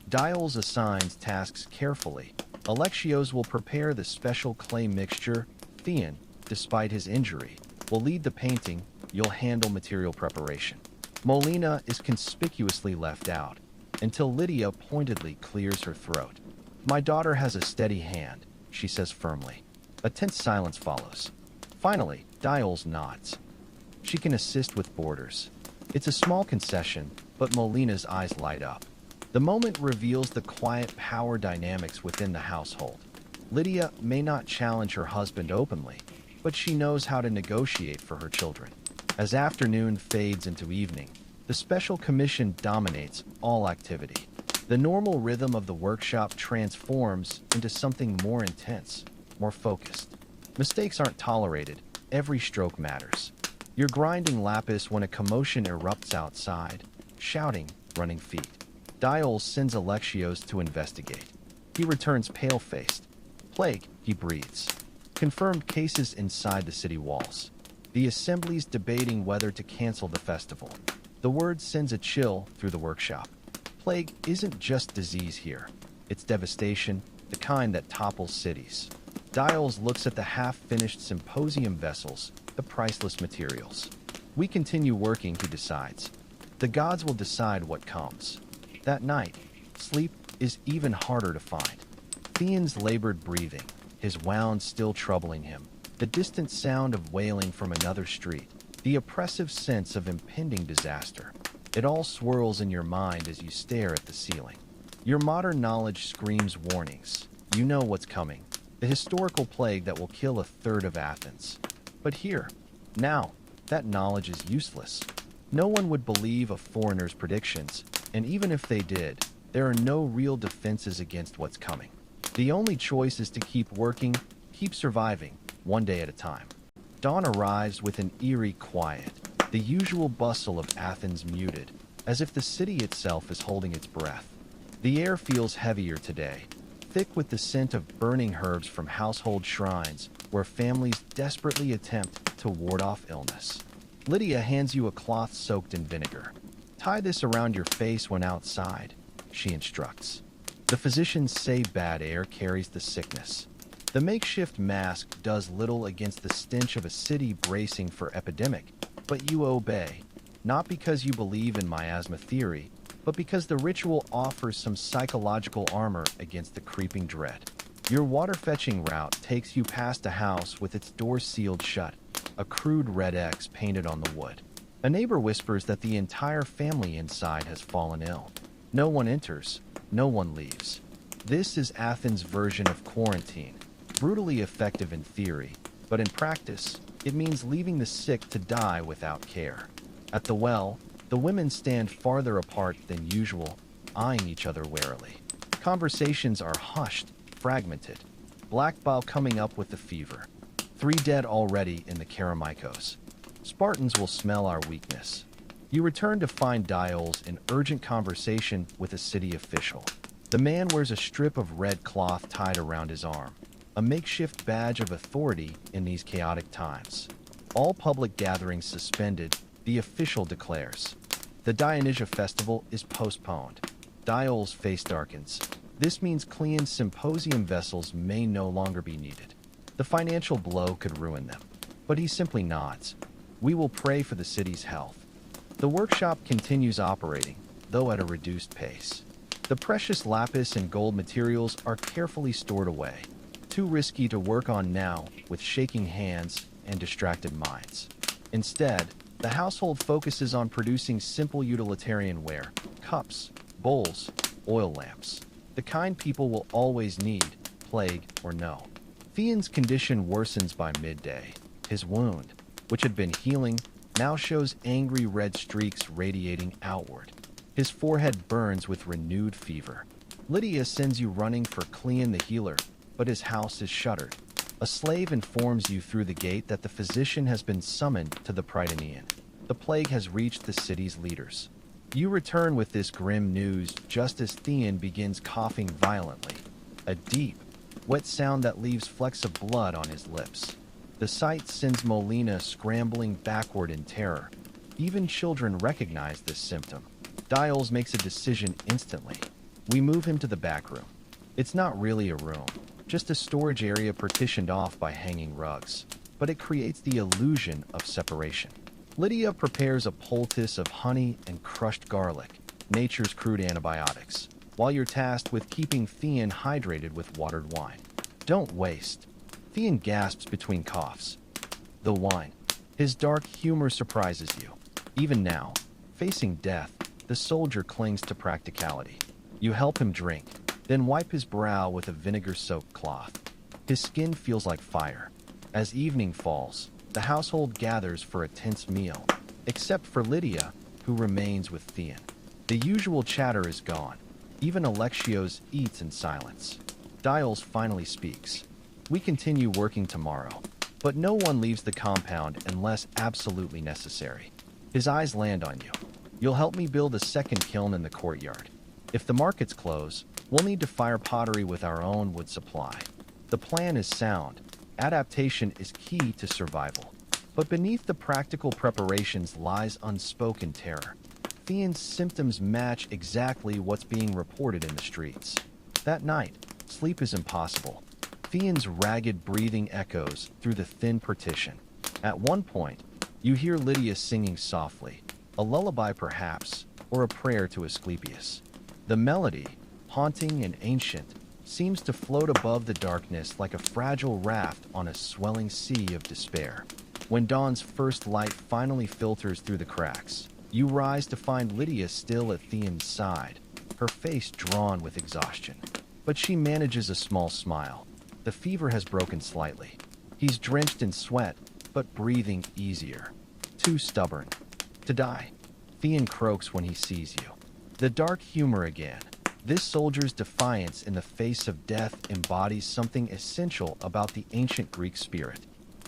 Dials assigns tasks carefully. Alexios will prepare the special clay mixture. Theon, despite his injury, will lead the painting. You'll handle material preparation. Molina is conspicuously left out, until Lydia pointedly clears her throat. My daughter has a steady hand, she says firmly. A tense silence follows. Finally, Dials nods. She can assist with borders. It's a small concession, but Molina's eyes light up. The moment reveals the quiet power dynamics within the household. Lydia may not challenge her husband openly, but she knows how to negotiate for her children. As afternoon fades into evening, the special commission dominates all activity. The normal rhythm of the workshop transforms into something more intense, more focused. Mistakes aren't tolerated. Every stroke matters. You're grinding lapis when a commotion erupts outside, shouting, running feet. Dials sends Alexios to investigate. He returns pale-faced. Plague, he breathes. Confirmed cases inside the city walls. The assembly's debating whether to cancel the festival. The word sends a chill through the workshop. Plague isn't just disease here. It's devastation, the kind that topples cities. Dials looks at the half-finished symposium vessels, the priceless materials. We continue working, he decides. The gods will decide what comes. That night, sleep is even harder to find. Theon's labored breathing, his wounds still troubling him, the distant sound of wailing from another street, the oppressive sense of impending disaster. It all swirls in your mind as you stare at the ceiling. Your modern knowledge screams warnings. You know what's coming. The historical plague that will kill a third of Athens. But here, now, that knowledge is useless. No one would believe a foreigner's predictions, and even if they did, there are no real defenses against what's coming. The only choice is to keep working, keep surviving, one day at a time. Dawn arrives with an eerie quiet, the usual bustle of Athens muted, as if the city itself is holding its breath. The air feels heavier today, thick with the scent of burning herbs from household shrines where families desperately attempt to ward off illness. Lydia hands you a cloth soaked in vinegar. Tie this around your face when outside, she instructs. The physicians say bad air carries the sickness. The makeshift mask does little against the stench of a city bracing for epidemic, but you obey, not because you believe in miasma theory, but because the ritual offers some psychological armor against the creeping dread. Your water-fetching route takes you past a house with its doors sealed shut, a crude red X painted on the wood. A neighbor whispers that the entire family inside has fallen ill. No one enters, no one leaves. This is Athens' version of quarantine, brutally effective in theory, but in practice, it means leaving the sick to die without care. At the well, the women stand farther apart than usual, eyeing each other warily. Conversations are hushed, fragmented. Black Bile coming up with the fever. 3 dead already in the Kerameikos. Spartans will smell our weakness. You return to find Dials in urgent conversation with a city official. The man wears a strip of red cloth tied around his arm, a makeshift badge of authority in these chaotic times. All public gatherings suspended, the official declares. The Dionysia festival is postponed. Dial's face darkens. This means Cleon's symposium vessels may no longer be needed. The financial blow could ruin them. But he simply nods. We will pray for the city's health. The workshop continues operating, though at a reduced pace. The precious lapis and gold materials are carefully stored away, too risky to work on now with shaking hands and distracted minds. Instead, the household focuses on producing simple utilitarian ware, cups, bowls, oil lamps, the kind people will always need, plague or no. Theon's condition worsens by midday. His wound, which had been healing, now shows angry red streaks radiating outward. His forehead burns with renewed fever. Lydia sends you running for Cleon the healer, but his house is shuttered. A slave informs you through the gate that the physician has been summoned to the Prytanean. The plague has reached the city's leaders. You return with this grim news just as Theon begins coughing violently. A deep, wet sound that leaves flecks of blood on his lips. The sight sends Molina scrambling backward in terror. Even children recognize this symptom. Dials makes a decision instantly. We move him to the back room. It's not really a room, just a storage area partitioned off by hanging rugs, but it creates the illusion of separation. Lydia prepares a poultice of honey and crushed garlic, nature's crude antibiotics, while you're tasked with keeping Theon hydrated with watered wine. Don't waste. Theon gasps between coughs. The wine. His dark humor surprises you. Even now, facing death, the soldier clings to practicality. You help him drink, then wipe his brow with a vinegar-soaked cloth. His skin feels like fire. As evening falls, the household gathers for a tense meal, except for Lydia, who remains with Theon. The usual chatter is gone. Even Alexios eats in silence. Dials finally speaks. We continue working tomorrow, but no one leaves the compound unless absolutely necessary. His eyes land on you. You'll help me build a second kiln in the courtyard. If the markets close, we'll need to fire pottery with our own wood supply. The plan is sound. Adaptation is key to survival. But beneath the practical preparations lies unspoken terror. Theon's symptoms match exactly what's being reported in the streets. That night, sleep is impossible. Theon's ragged breathing echoes through the thin partition. At one point, you hear Lydia singing softly, a lullaby perhaps, or a prayer to Asclepius. The melody, haunting and ancient, seems to float above the darkness like a fragile raft on a swelling sea of despair. When dawn's first light finally filters through the cracks, you rise to find Lydia still at Theon's side, her face drawn with exhaustion. But she manages a small smile. The fever has broken slightly. He's drenched in sweat, but breathing easier. Too stubborn to die. Theon croaks when he sees you. The dark humor again. This soldier's defiance in the face of death embodies something essential about the ancient Greek spirit.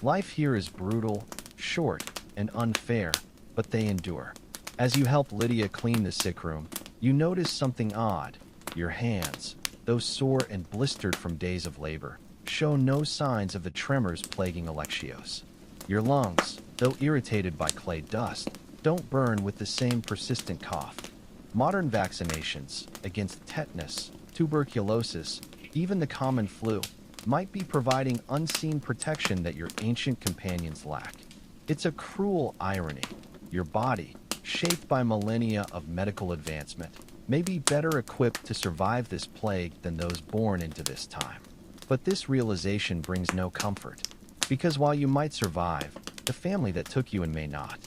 Life here is brutal, short, and unfair, but they endure. As you help Lydia clean the sick room, you notice something odd. Your hands, though sore and blistered from days of labor, show no signs of the tremors plaguing Alexios. Your lungs, though irritated by clay dust, don't burn with the same persistent cough. Modern vaccinations against tetanus, tuberculosis, even the common flu, might be providing unseen protection that your ancient companions lack. It's a cruel irony. Your body, shaped by millennia of medical advancement, may be better equipped to survive this plague than those born into this time. But this realization brings no comfort, because while you might survive, the family that took you in may not.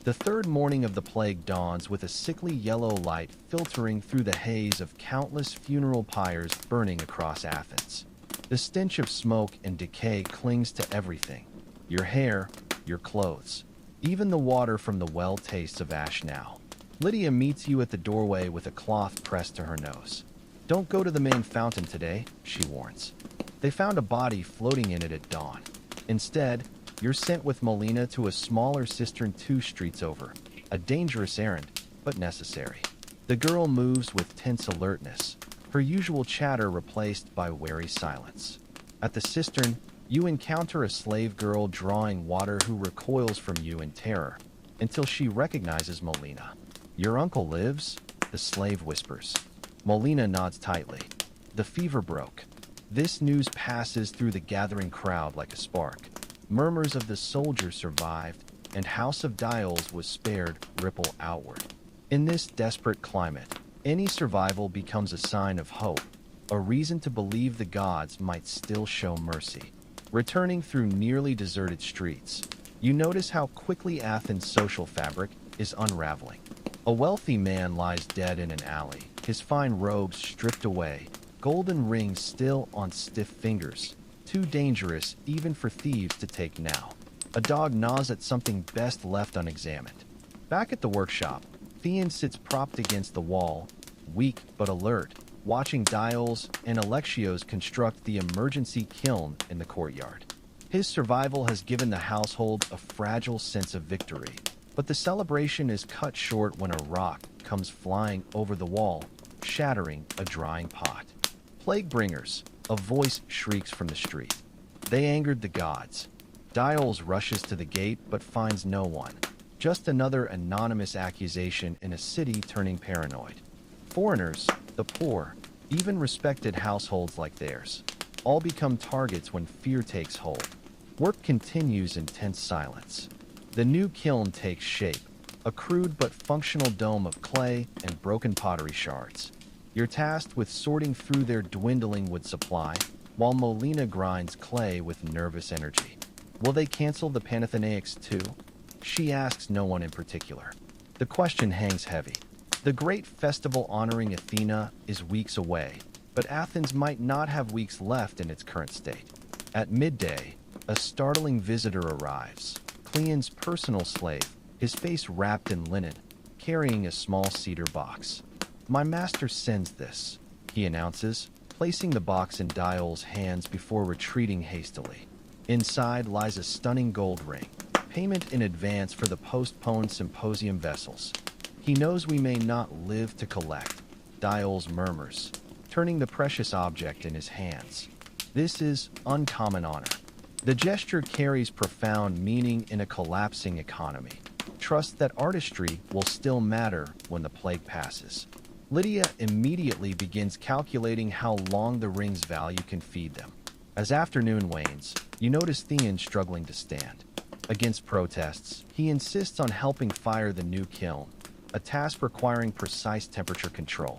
The third morning of the plague dawns with a sickly yellow light filtering through the haze of countless funeral pyres burning across Athens. The stench of smoke and decay clings to everything. Your hair, your clothes. Even the water from the well tastes of ash now. Lydia meets you at the doorway with a cloth pressed to her nose. Don't go to the main fountain today, she warns. They found a body floating in it at dawn. Instead, you're sent with Melina to a smaller cistern 2 streets over. A dangerous errand, but necessary. The girl moves with tense alertness, her usual chatter replaced by wary silence. At the cistern, you encounter a slave girl drawing water who recoils from you in terror, until she recognizes Melina. Your uncle lives? The slave whispers. Melina nods tightly. The fever broke. This news passes through the gathering crowd like a spark. Murmurs of the soldier survived, and House of Dials was spared ripple outward. In this desperate climate, any survival becomes a sign of hope, a reason to believe the gods might still show mercy. Returning through nearly deserted streets, you notice how quickly Athens' social fabric is unraveling. A wealthy man lies dead in an alley, his fine robes stripped away, golden rings still on stiff fingers. Too dangerous even for thieves to take now. A dog gnaws at something best left unexamined. Back at the workshop, Theon sits propped against the wall, weak but alert, watching Dials and Alexios construct the emergency kiln in the courtyard. His survival has given the household a fragile sense of victory, but the celebration is cut short when a rock comes flying over the wall, shattering a drying pot. Plague bringers, a voice shrieks from the street. They angered the gods. Dials rushes to the gate but finds no one. Just another anonymous accusation in a city turning paranoid. Foreigners, the poor, even respected households like theirs, all become targets when fear takes hold. Work continues in tense silence. The new kiln takes shape, a crude but functional dome of clay and broken pottery shards. You're tasked with sorting through their dwindling wood supply, while Melina grinds clay with nervous energy. Will they cancel the Panathinaikos too? She asks no one in particular. The question hangs heavy. The great festival honoring Athena is weeks away, but Athens might not have weeks left in its current state. At midday, a startling visitor arrives, Cleon's personal slave, his face wrapped in linen, carrying a small cedar box. "My master sends this," he announces, placing the box in Dial's hands before retreating hastily. Inside lies a stunning gold ring, payment in advance for the postponed symposium vessels. "He knows we may not live to collect," Dials murmurs, turning the precious object in his hands. "This is uncommon honor." The gesture carries profound meaning in a collapsing economy. Trust that artistry will still matter when the plague passes. Lydia immediately begins calculating how long the ring's value can feed them. As afternoon wanes, you notice Theon struggling to stand. Against protests, he insists on helping fire the new kiln, a task requiring precise temperature control.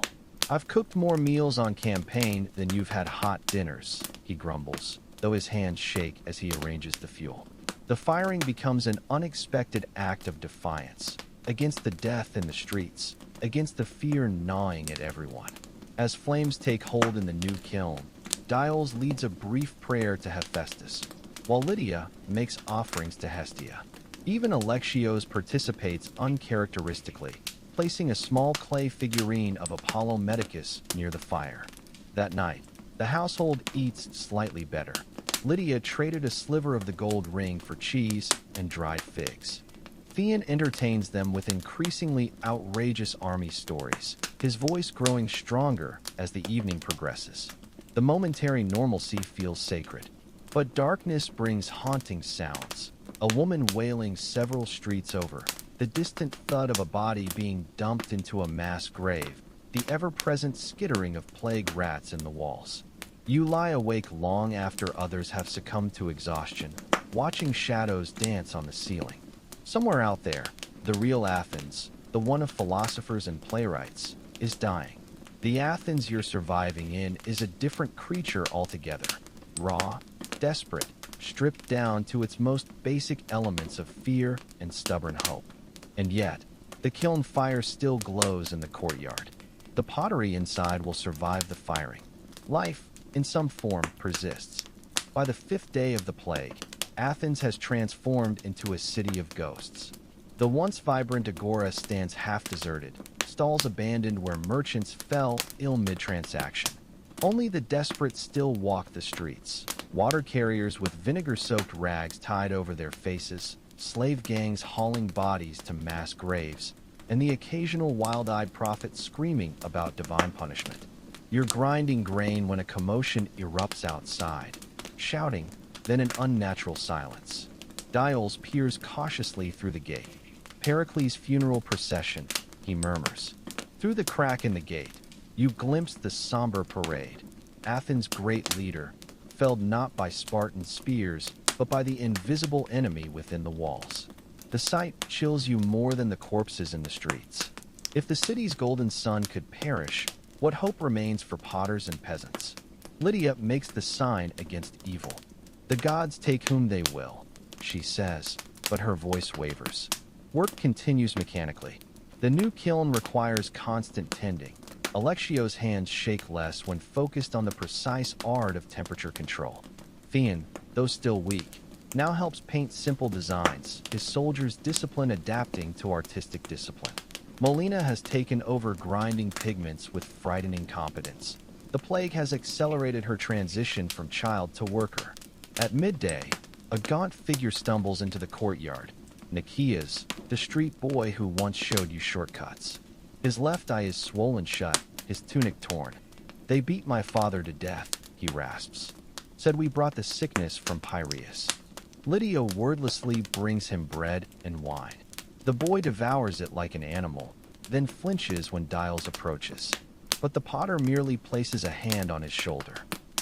"I've cooked more meals on campaign than you've had hot dinners," he grumbles, though his hands shake as he arranges the fuel. The firing becomes an unexpected act of defiance, against the death in the streets, against the fear gnawing at everyone. As flames take hold in the new kiln, Dials leads a brief prayer to Hephaestus, while Lydia makes offerings to Hestia. Even Alexios participates uncharacteristically, placing a small clay figurine of Apollo Medicus near the fire. That night, the household eats slightly better. Lydia traded a sliver of the gold ring for cheese and dried figs. Theon entertains them with increasingly outrageous army stories, his voice growing stronger as the evening progresses. The momentary normalcy feels sacred, but darkness brings haunting sounds. A woman wailing several streets over, the distant thud of a body being dumped into a mass grave, the ever-present skittering of plague rats in the walls. You lie awake long after others have succumbed to exhaustion, watching shadows dance on the ceiling. Somewhere out there, the real Athens, the one of philosophers and playwrights, is dying. The Athens you're surviving in is a different creature altogether. Raw, desperate, stripped down to its most basic elements of fear and stubborn hope. And yet, the kiln fire still glows in the courtyard. The pottery inside will survive the firing. Life, in some form, persists. By the 5th day of the plague, Athens has transformed into a city of ghosts. The once vibrant agora stands half deserted, stalls abandoned where merchants fell ill mid-transaction. Only the desperate still walk the streets, water carriers with vinegar-soaked rags tied over their faces, slave gangs hauling bodies to mass graves, and the occasional wild-eyed prophet screaming about divine punishment. You're grinding grain when a commotion erupts outside, shouting, then an unnatural silence. Dials peers cautiously through the gate. "Pericles' funeral procession," he murmurs. Through the crack in the gate, you glimpse the somber parade. Athens' great leader, felled not by Spartan spears, but by the invisible enemy within the walls. The sight chills you more than the corpses in the streets. If the city's golden sun could perish, what hope remains for potters and peasants? Lydia makes the sign against evil. "The gods take whom they will," she says, but her voice wavers. Work continues mechanically. The new kiln requires constant tending. Alexios' hands shake less when focused on the precise art of temperature control. Theon, though still weak, now helps paint simple designs, his soldiers' discipline adapting to artistic discipline. Molina has taken over grinding pigments with frightening competence. The plague has accelerated her transition from child to worker. At midday, a gaunt figure stumbles into the courtyard. Nikias, the street boy who once showed you shortcuts. His left eye is swollen shut, his tunic torn. "They beat my father to death," he rasps. "Said we brought the sickness from Piraeus." Lydia wordlessly brings him bread and wine. The boy devours it like an animal, then flinches when Dials approaches. But the potter merely places a hand on his shoulder.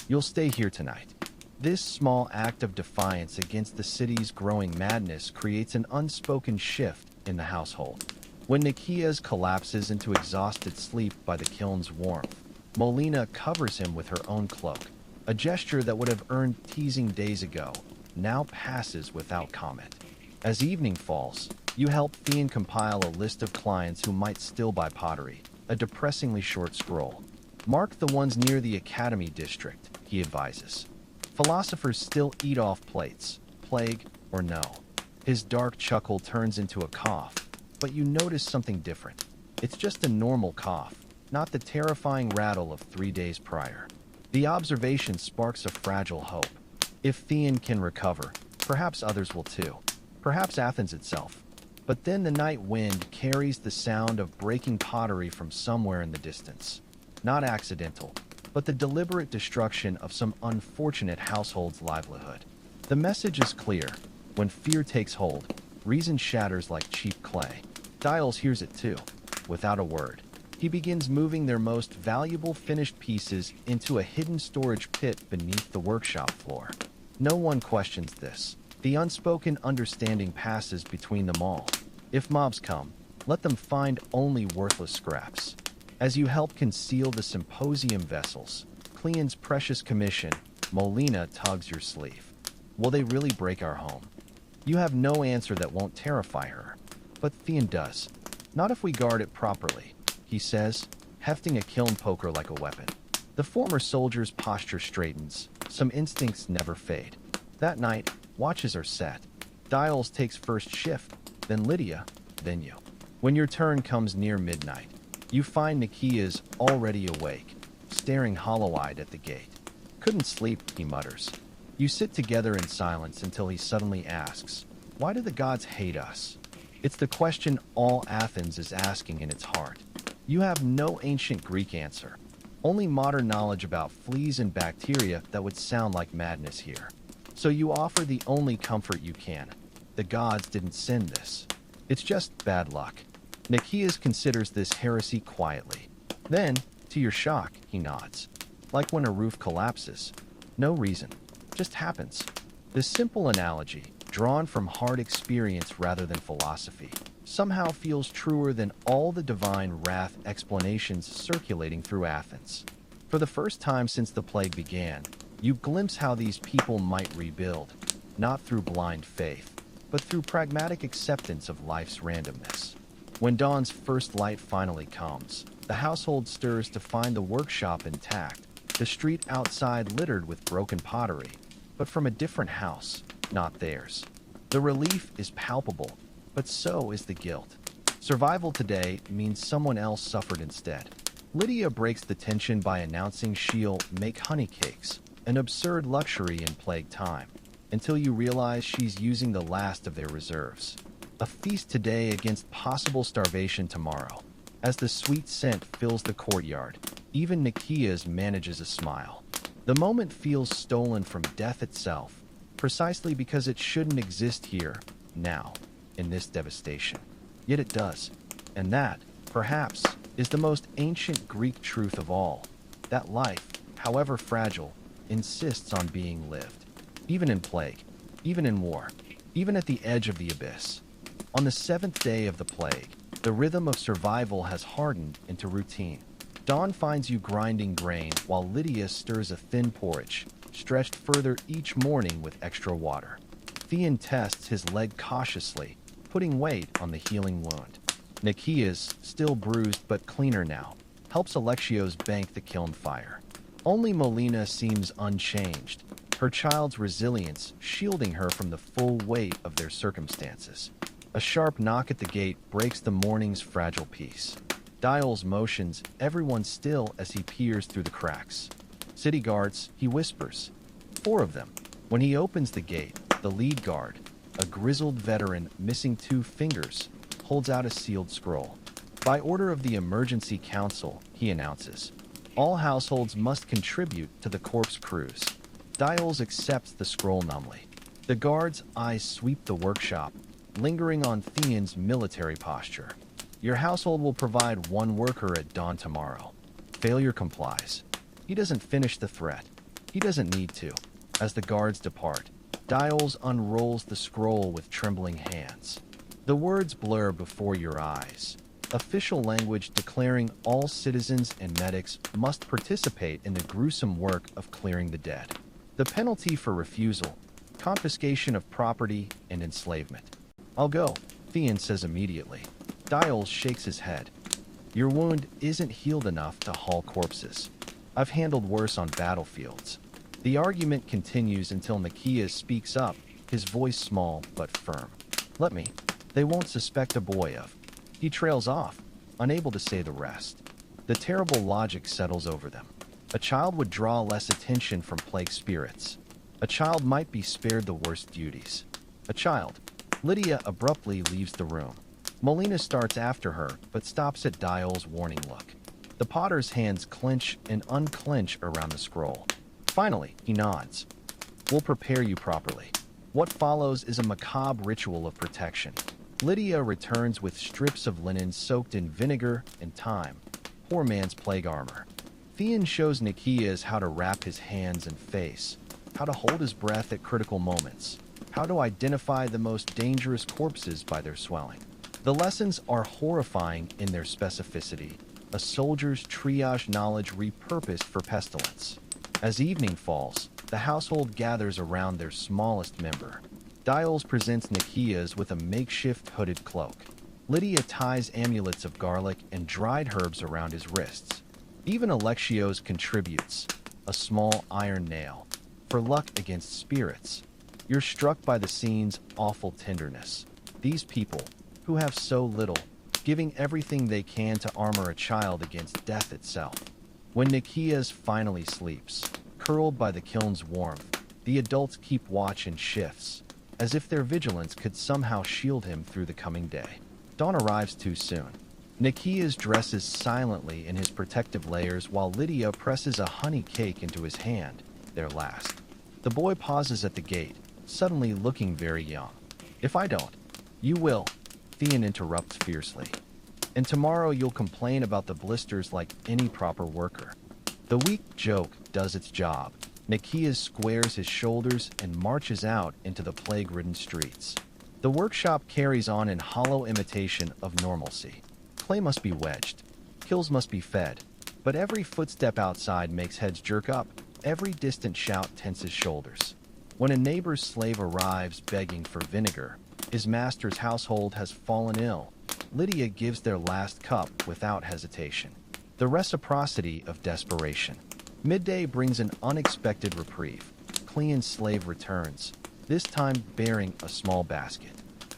"You'll stay here tonight." This small act of defiance against the city's growing madness creates an unspoken shift in the household. When Nikias collapses into exhausted sleep by the kiln's warmth, Molina covers him with her own cloak. A gesture that would have earned teasing days ago now passes without comment. As evening falls, you help Thean compile a list of clients who might still buy pottery, a depressingly short scroll. Mark the ones near the Academy district, he advises. Philosophers still eat off plates, plague or no. His dark chuckle turns into a cough, but you notice something different. It's just a normal cough, not the terrifying rattle of 3 days prior. The observation sparks a fragile hope. If Thean can recover, perhaps others will too. Perhaps Athens itself. But then the night wind carries the sound of breaking pottery from somewhere in the distance. Not accidental, but the deliberate destruction of some unfortunate household's livelihood. The message is clear. When fear takes hold, reason shatters like cheap clay. Dials hears it too, without a word. He begins moving their most valuable finished pieces into a hidden storage pit beneath the workshop floor. No one questions this. The unspoken understanding passes between them all. If mobs come, let them find only worthless scraps. As you help conceal the symposium vessels, Cleon's precious commission, Molina tugs your sleeve. Will they really break our home? You have no answer that won't terrify her. But Thean does. Not if we guard it properly, he says, hefting a kiln poker like a weapon. The former soldier's posture straightens. Some instincts never fade. That night, watches are set. Dials takes first shift, then Lydia, then you. When your turn comes near midnight, you find Nikias already awake, staring hollow-eyed at the gate. Couldn't sleep, he mutters. You sit together in silence until he suddenly asks, why do the gods hate us? It's the question all Athens is asking in its heart. You have no ancient Greek answer, only modern knowledge about fleas and bacteria that would sound like madness here. So you offer the only comfort you can. The gods didn't send this. It's just bad luck. Nikias considers this heresy quietly. Then, to your shock, he nods. Like when a roof collapses. No reason. Just happens. This simple analogy, drawn from hard experience rather than philosophy, somehow feels truer than all the divine wrath explanations circulating through Athens. For the first time since the plague began, you glimpse how these people might rebuild, not through blind faith, but through pragmatic acceptance of life's randomness. When dawn's first light finally comes, the household stirs to find the workshop intact, the street outside littered with broken pottery, but from a different house, not theirs. The relief is palpable, but so is the guilt. Survival today means someone else suffered instead. Lydia breaks the tension by announcing she'll make honey cakes, an absurd luxury in plague time, until you realize she's using the last of their reserves. A feast today against possible starvation tomorrow. As the sweet scent fills the courtyard, even Nikias manages a smile. The moment feels stolen from death itself, precisely because it shouldn't exist here, now, in this devastation. Yet it does. And that, perhaps, is the most ancient Greek truth of all. That life, however fragile, insists on being lived. Even in plague, even in war, even at the edge of the abyss. On the 7th day of the plague, the rhythm of survival has hardened into routine. Dawn finds you grinding grain while Lydia stirs a thin porridge, stretched further each morning with extra water. Thean tests his leg cautiously, putting weight on the healing wound. Nikias, still bruised but cleaner now, helps Alexios bank the kiln fire. Only Molina seems unchanged, her child's resilience shielding her from the full weight of their circumstances. A sharp knock at the gate breaks the morning's fragile peace. Dials motions everyone still as he peers through the cracks. City guards, he whispers. 4 of them. When he opens the gate, the lead guard, a grizzled veteran missing 2 fingers, holds out a sealed scroll. By order of the Emergency Council, he announces, all households must contribute to the corpse cruise. Dials accepts the scroll numbly. The guard's eyes sweep the workshop, lingering on Thean's military posture. Your household will provide 1 worker at dawn tomorrow. Failure complies. He doesn't finish the threat. He doesn't need to. As the guards depart, Dials unrolls the scroll with trembling hands. The words blur before your eyes. Official language declaring all citizens and medics must participate in the gruesome work of clearing the dead. The penalty for refusal, confiscation of property and enslavement. "I'll go," Theon says immediately. Dials shakes his head. "Your wound isn't healed enough to haul corpses. I've handled worse on battlefields." The argument continues until Nikias speaks up, his voice small but firm. "Let me. They won't suspect a boy of." He trails off, unable to say the rest. The terrible logic settles over them. A child would draw less attention from plague spirits. A child might be spared the worst duties. A child. Lydia abruptly leaves the room. Molina starts after her, but stops at Dial's warning look. The potter's hands clench and unclench around the scroll. Finally, he nods. "We'll prepare you properly." What follows is a macabre ritual of protection. Lydia returns with strips of linen soaked in vinegar and thyme. Poor man's plague armor. Theon shows Nikias how to wrap his hands and face, how to hold his breath at critical moments, how to identify the most dangerous corpses by their swelling. The lessons are horrifying in their specificity, a soldier's triage knowledge repurposed for pestilence. As evening falls, the household gathers around their smallest member. Dials presents Nikias with a makeshift hooded cloak. Lydia ties amulets of garlic and dried herbs around his wrists. Even Alexios contributes, a small iron nail, for luck against spirits. You're struck by the scene's awful tenderness. These people, who have so little, giving everything they can to armor a child against death itself. When Nikias finally sleeps, curled by the kiln's warmth, the adults keep watch in shifts, as if their vigilance could somehow shield him through the coming day. Dawn arrives too soon. Nikias dresses silently in his protective layers while Lydia presses a honey cake into his hand, their last. The boy pauses at the gate, suddenly looking very young. "If I don't, you will," Theon interrupts fiercely. "And tomorrow you'll complain about the blisters like any proper worker." The weak joke does its job. Nikias squares his shoulders and marches out into the plague-ridden streets. The workshop carries on in hollow imitation of normalcy. Clay must be wedged. Kills must be fed. But every footstep outside makes heads jerk up. Every distant shout tenses shoulders. When a neighbor's slave arrives begging for vinegar, his master's household has fallen ill. Lydia gives their last cup without hesitation. The reciprocity of desperation. Midday brings an unexpected reprieve. Cleon's slave returns, this time bearing a small basket.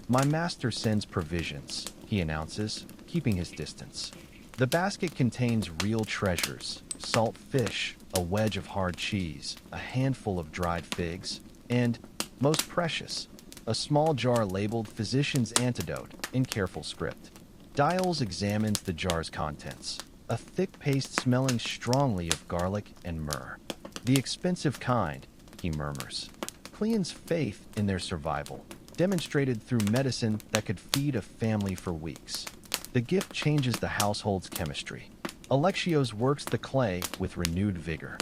"My master sends provisions," he announces, keeping his distance. The basket contains real treasures: salt fish, a wedge of hard cheese, a handful of dried figs, and, most precious, a small jar labeled Physician's Antidote in careful script. Dials examines the jar's contents. A thick paste smelling strongly of garlic and myrrh. "The expensive kind," he murmurs. Cleon's faith in their survival, demonstrated through medicine that could feed a family for weeks. The gift changes the household's chemistry. Alexios works the clay with renewed vigor.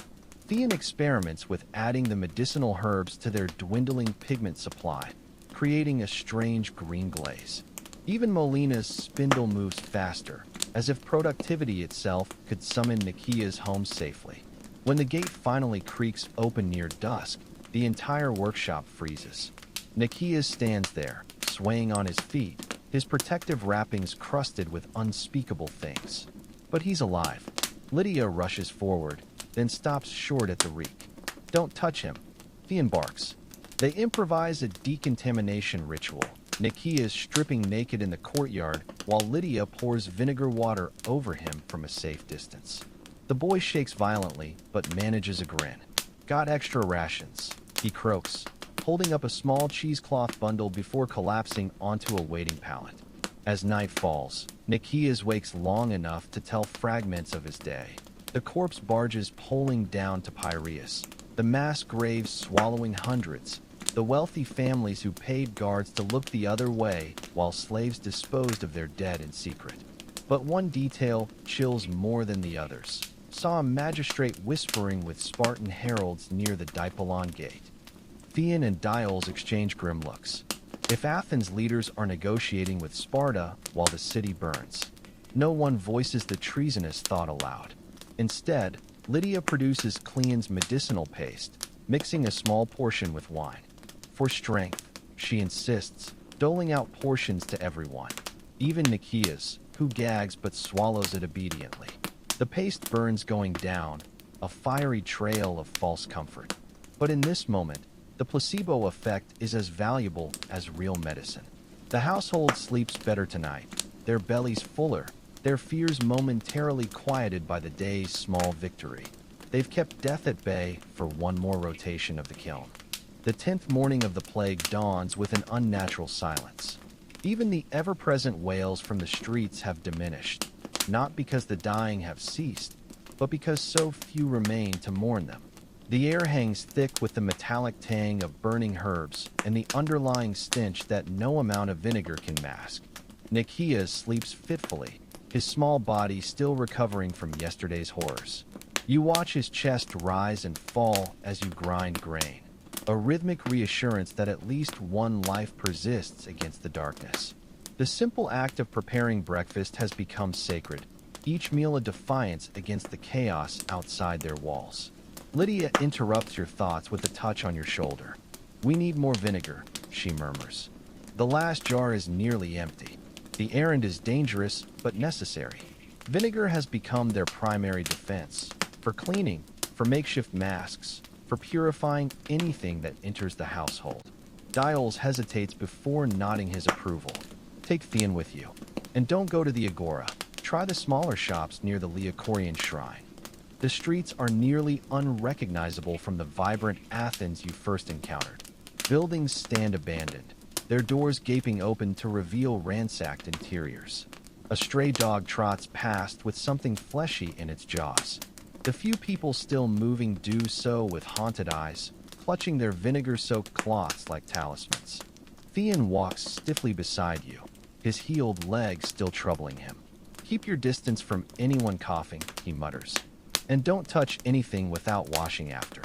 Theon experiments with adding the medicinal herbs to their dwindling pigment supply, creating a strange green glaze. Even Molina's spindle moves faster, as if productivity itself could summon Nikias home safely. When the gate finally creaks open near dusk, the entire workshop freezes. Nikias stands there, swaying on his feet, his protective wrappings crusted with unspeakable things. But he's alive. Lydia rushes forward, then stops short at the reek. "Don't touch him," Theon barks. They improvise a decontamination ritual, Nikias stripping naked in the courtyard while Lydia pours vinegar water over him from a safe distance. The boy shakes violently, but manages a grin. "Got extra rations," he croaks, holding up a small cheesecloth bundle before collapsing onto a waiting pallet. As night falls, Nikias wakes long enough to tell fragments of his day. The corpse barges poling down to Piraeus, the mass graves swallowing hundreds, the wealthy families who paid guards to look the other way while slaves disposed of their dead in secret. But one detail chills more than the others. Saw a magistrate whispering with Spartan heralds near the Dipolon gate. Theon and Dials exchange grim looks. If Athens leaders are negotiating with Sparta while the city burns, no one voices the treasonous thought aloud. Instead, Lydia produces Cleon's medicinal paste, mixing a small portion with wine. For strength, she insists, doling out portions to everyone, even Nikias, who gags but swallows it obediently. The paste burns going down, a fiery trail of false comfort. But in this moment, the placebo effect is as valuable as real medicine. The household sleeps better tonight, their bellies fuller, their fears momentarily quieted by the day's small victory. They've kept death at bay for one more rotation of the kiln. The 10th morning of the plague dawns with an unnatural silence. Even the ever-present wails from the streets have diminished, not because the dying have ceased, but because so few remain to mourn them. The air hangs thick with the metallic tang of burning herbs and the underlying stench that no amount of vinegar can mask. Nikias sleeps fitfully, his small body still recovering from yesterday's horrors. You watch his chest rise and fall as you grind grain, a rhythmic reassurance that at least one life persists against the darkness. The simple act of preparing breakfast has become sacred, each meal a defiance against the chaos outside their walls. Lydia interrupts your thoughts with a touch on your shoulder. "We need more vinegar," she murmurs. The last jar is nearly empty. The errand is dangerous, but necessary. Vinegar has become their primary defense, for cleaning, for makeshift masks, for purifying anything that enters the household. Dials hesitates before nodding his approval. "Take Theon with you. And don't go to the Agora. Try the smaller shops near the Leocorian shrine." The streets are nearly unrecognizable from the vibrant Athens you first encountered. Buildings stand abandoned, their doors gaping open to reveal ransacked interiors. A stray dog trots past with something fleshy in its jaws. The few people still moving do so with haunted eyes, clutching their vinegar-soaked cloths like talismans. Theon walks stiffly beside you, his healed leg still troubling him. "Keep your distance from anyone coughing," he mutters. "And don't touch anything without washing after."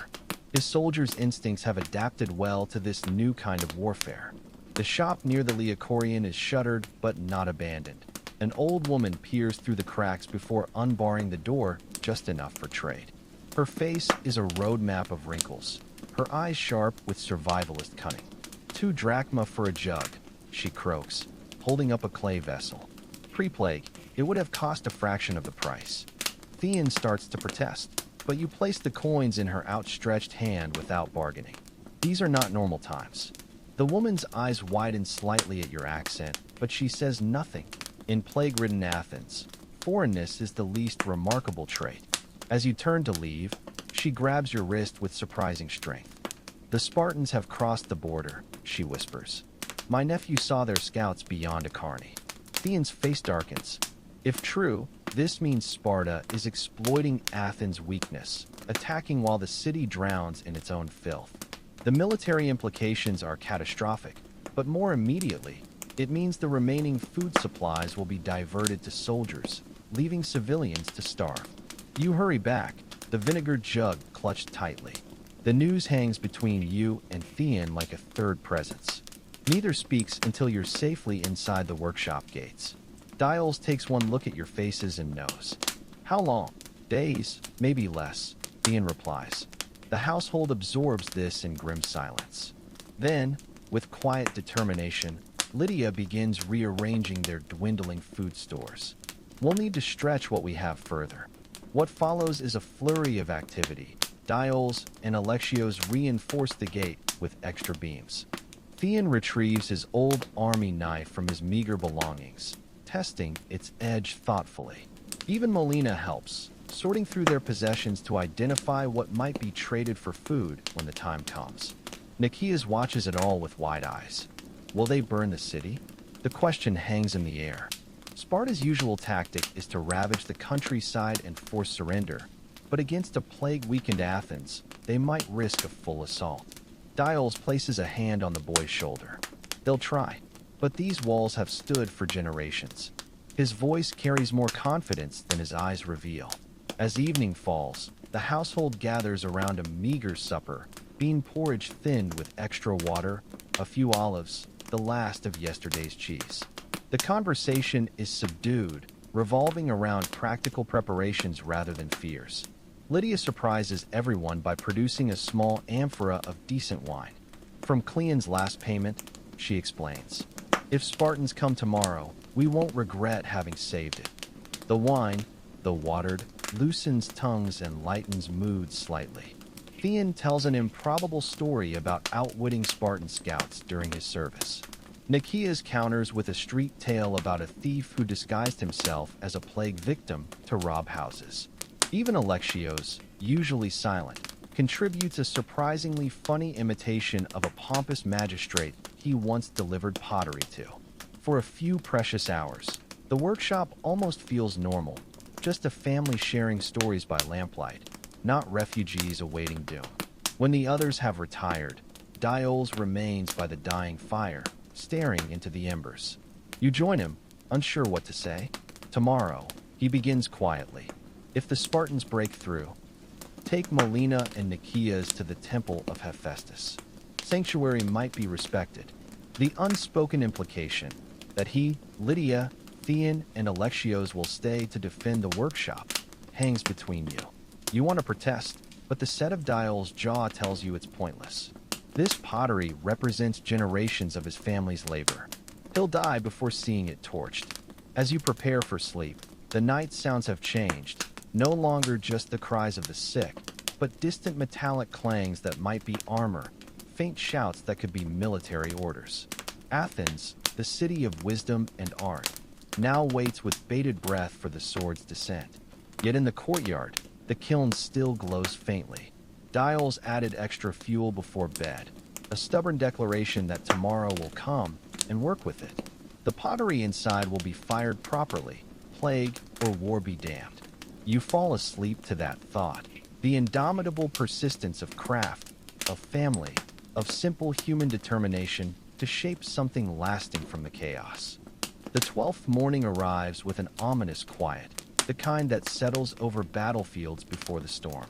His soldier's instincts have adapted well to this new kind of warfare. The shop near the Leocorian is shuttered but not abandoned. An old woman peers through the cracks before unbarring the door just enough for trade. Her face is a roadmap of wrinkles, her eyes sharp with survivalist cunning. "2 drachma for a jug," she croaks, holding up a clay vessel. Pre-plague, it would have cost a fraction of the price. Theon starts to protest, but you place the coins in her outstretched hand without bargaining. These are not normal times. The woman's eyes widen slightly at your accent, but she says nothing. In plague-ridden Athens, foreignness is the least remarkable trait. As you turn to leave, she grabs your wrist with surprising strength. "The Spartans have crossed the border," she whispers. "My nephew saw their scouts beyond Acharni." Theon's face darkens. If true, this means Sparta is exploiting Athens' weakness, attacking while the city drowns in its own filth. The military implications are catastrophic, but more immediately, it means the remaining food supplies will be diverted to soldiers, leaving civilians to starve. You hurry back, the vinegar jug clutched tightly. The news hangs between you and Theon like a third presence. Neither speaks until you're safely inside the workshop gates. Dials takes one look at your faces and knows. "How long?" "Days, maybe less," Theon replies. The household absorbs this in grim silence. Then, with quiet determination, Lydia begins rearranging their dwindling food stores. "We'll need to stretch what we have further." What follows is a flurry of activity. Dials and Alexios reinforce the gate with extra beams. Theon retrieves his old army knife from his meager belongings, testing its edge thoughtfully. Even Molina helps, sorting through their possessions to identify what might be traded for food when the time comes. Nikias watches it all with wide eyes. Will they burn the city? The question hangs in the air. Sparta's usual tactic is to ravage the countryside and force surrender, but against a plague-weakened Athens, they might risk a full assault. Dials places a hand on the boy's shoulder. "They'll try, but these walls have stood for generations." His voice carries more confidence than his eyes reveal. As evening falls, the household gathers around a meager supper, bean porridge thinned with extra water, a few olives, the last of yesterday's cheese. The conversation is subdued, revolving around practical preparations rather than fears. Lydia surprises everyone by producing a small amphora of decent wine. "From Cleon's last payment," she explains. If Spartans come tomorrow, we won't regret having saved it. The wine, though watered, loosens tongues and lightens moods slightly. Theon tells an improbable story about outwitting Spartan scouts during his service. Nicias counters with a street tale about a thief who disguised himself as a plague victim to rob houses. Even Alexios, usually silent, contributes a surprisingly funny imitation of a pompous magistrate he once delivered pottery to. For a few precious hours, the workshop almost feels normal, just a family sharing stories by lamplight, not refugees awaiting doom. When the others have retired, Diols remains by the dying fire, staring into the embers. You join him, unsure what to say. Tomorrow, he begins quietly. If the Spartans break through, take Melina and Nicias to the temple of Hephaestus. Sanctuary might be respected. The unspoken implication that he, Lydia, Theon, and Alexios will stay to defend the workshop hangs between you. You want to protest, but the set of Dial's jaw tells you it's pointless. This pottery represents generations of his family's labor. He'll die before seeing it torched. As you prepare for sleep, the night sounds have changed, no longer just the cries of the sick, but distant metallic clangs that might be armor, faint shouts that could be military orders. Athens, the city of wisdom and art, now waits with bated breath for the sword's descent. Yet in the courtyard, the kiln still glows faintly. Dials added extra fuel before bed, a stubborn declaration that tomorrow will come and work with it. The pottery inside will be fired properly, plague or war be damned. You fall asleep to that thought. The indomitable persistence of craft, of family, of simple human determination to shape something lasting from the chaos. The 12th morning arrives with an ominous quiet, the kind that settles over battlefields before the storm.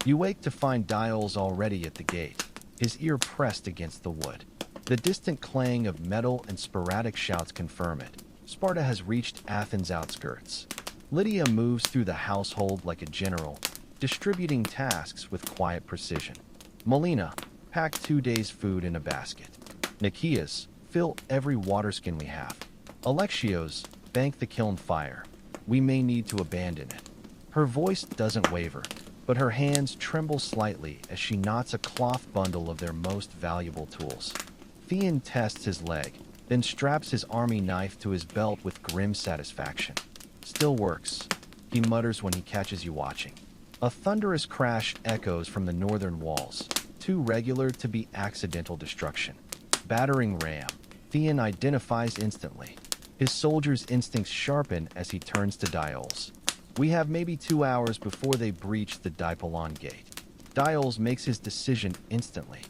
You wake to find Dials already at the gate, his ear pressed against the wood. The distant clang of metal and sporadic shouts confirm it. Sparta has reached Athens' outskirts. Lydia moves through the household like a general, distributing tasks with quiet precision. Melina, pack 2 days' food in a basket. Nicias, fill every waterskin we have. Alexios, bank the kiln fire. We may need to abandon it. Her voice doesn't waver, but her hands tremble slightly as she knots a cloth bundle of their most valuable tools. Theon tests his leg, then straps his army knife to his belt with grim satisfaction. Still works, he mutters when he catches you watching. A thunderous crash echoes from the northern walls, too regular to be accidental destruction. Battering ram, Theon identifies instantly. His soldier's instincts sharpen as he turns to Dials. We have maybe 2 hours before they breach the Dipolon gate. Dials makes his decision instantly.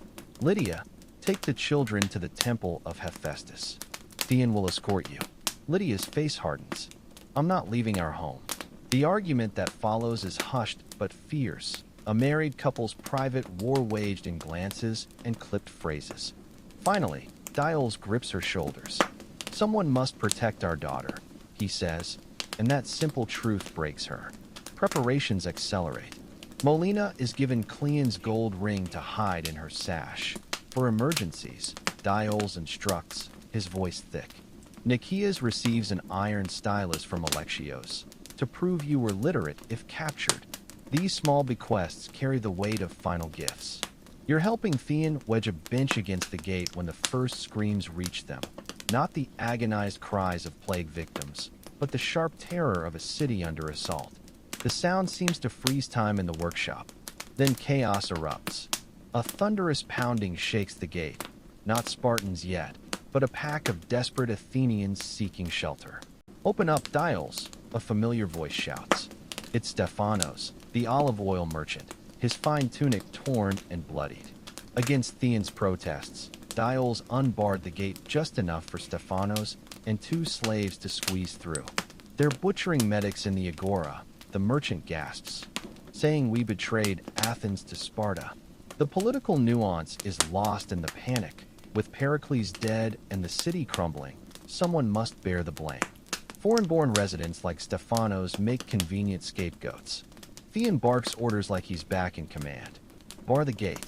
Lydia, take the children to the temple of Hephaestus. Theon will escort you. Lydia's face hardens. I'm not leaving our home. The argument that follows is hushed but fierce, a married couple's private war waged in glances and clipped phrases. Finally, Dials grips her shoulders. Someone must protect our daughter, he says, and that simple truth breaks her. Preparations accelerate. Molina is given Cleon's gold ring to hide in her sash. For emergencies, Dials instructs, his voice thick. Nicias receives an iron stylus from Alexios to prove you were literate if captured. These small bequests carry the weight of final gifts. You're helping Theon wedge a bench against the gate when the first screams reach them. Not the agonized cries of plague victims, but the sharp terror of a city under assault. The sound seems to freeze time in the workshop. Then chaos erupts. A thunderous pounding shakes the gate. Not Spartans yet, but a pack of desperate Athenians seeking shelter. Open up, Dials, a familiar voice shouts. It's Stephanos, the olive oil merchant, his fine tunic torn and bloodied. Against Theon's protests, Dials unbarred the gate just enough for Stephanos and 2 slaves to squeeze through. They're butchering medics in the agora, the merchant gasps, saying we betrayed Athens to Sparta. The political nuance is lost in the panic. With Pericles dead and the city crumbling, someone must bear the blame. Foreign-born residents like Stephanos make convenient scapegoats. Theon barks orders like he's back in command. Bar the gate.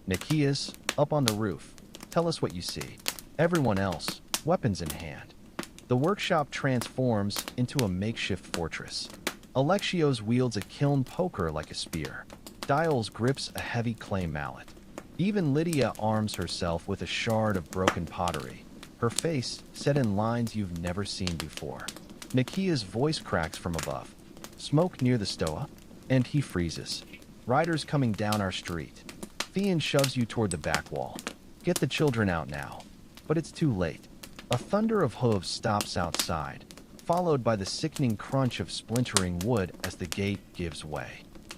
Nicias, up on the roof. Tell us what you see. Everyone else, weapons in hand. The workshop transforms into a makeshift fortress. Alexios wields a kiln poker like a spear. Dials grips a heavy clay mallet. Even Lydia arms herself with a shard of broken pottery, her face set in lines you've never seen before. Nikia's voice cracks from above. Smoke near the stoa, and he freezes. Riders coming down our street. Thean shoves you toward the back wall. Get the children out now. But it's too late. A thunder of hooves stops outside, followed by the sickening crunch of splintering wood as the gate gives way.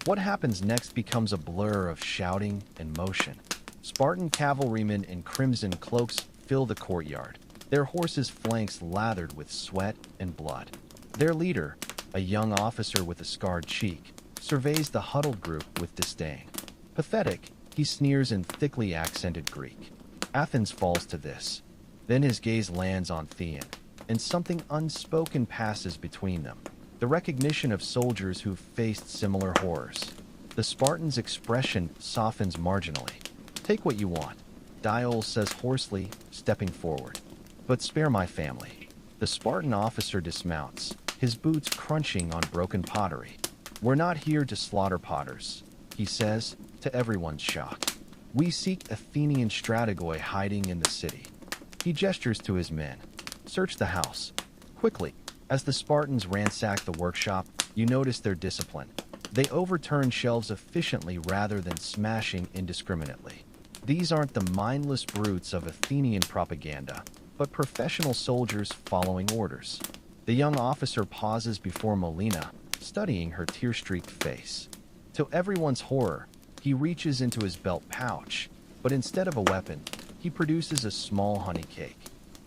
What happens next becomes a blur of shouting and motion. Spartan cavalrymen in crimson cloaks fill the courtyard, their horses' flanks lathered with sweat and blood. Their leader, a young officer with a scarred cheek, surveys the huddled group with disdain. Pathetic, he sneers in thickly accented Greek. Athens falls to this. Then his gaze lands on Thean, and something unspoken passes between them. The recognition of soldiers who've faced similar horrors. The Spartan's expression softens marginally. Take what you want, Diol says hoarsely, stepping forward. But spare my family. The Spartan officer dismounts, his boots crunching on broken pottery. We're not here to slaughter potters, he says, to everyone's shock. We seek Athenian strategoi hiding in the city. He gestures to his men. Search the house. Quickly. As the Spartans ransack the workshop, you notice their discipline. They overturn shelves efficiently rather than smashing indiscriminately. These aren't the mindless brutes of Athenian propaganda, but professional soldiers following orders. The young officer pauses before Melina, studying her tear-streaked face. To everyone's horror, he reaches into his belt pouch, but instead of a weapon, he produces a small honey cake.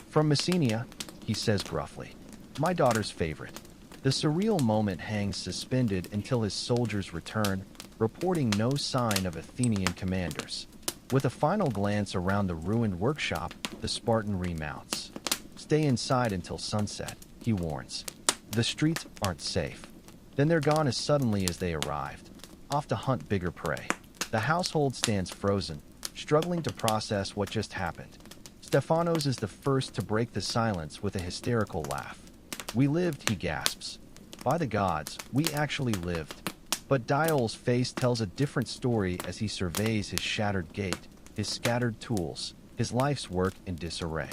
From Messenia, he says gruffly. My daughter's favorite. The surreal moment hangs suspended until his soldiers return, reporting no sign of Athenian commanders. With a final glance around the ruined workshop, the Spartan remounts. Stay inside until sunset, he warns. The streets aren't safe. Then they're gone as suddenly as they arrived, off to hunt bigger prey. The household stands frozen, struggling to process what just happened. Stephanos is the first to break the silence with a hysterical laugh. We lived, he gasps. By the gods, we actually lived. But Diol's face tells a different story as he surveys his shattered gate, his scattered tools, his life's work in disarray.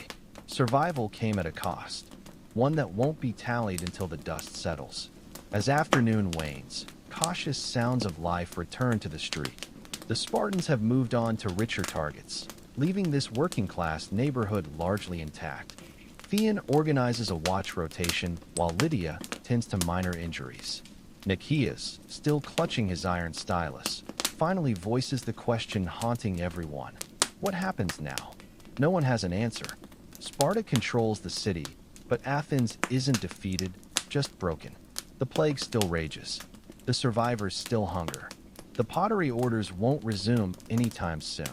Survival came at a cost, one that won't be tallied until the dust settles. As afternoon wanes, cautious sounds of life return to the street. The Spartans have moved on to richer targets, leaving this working-class neighborhood largely intact. Thean organizes a watch rotation while Lydia tends to minor injuries. Nikias, still clutching his iron stylus, finally voices the question haunting everyone. What happens now? No one has an answer. Sparta controls the city, but Athens isn't defeated, just broken. The plague still rages. The survivors still hunger. The pottery orders won't resume anytime soon.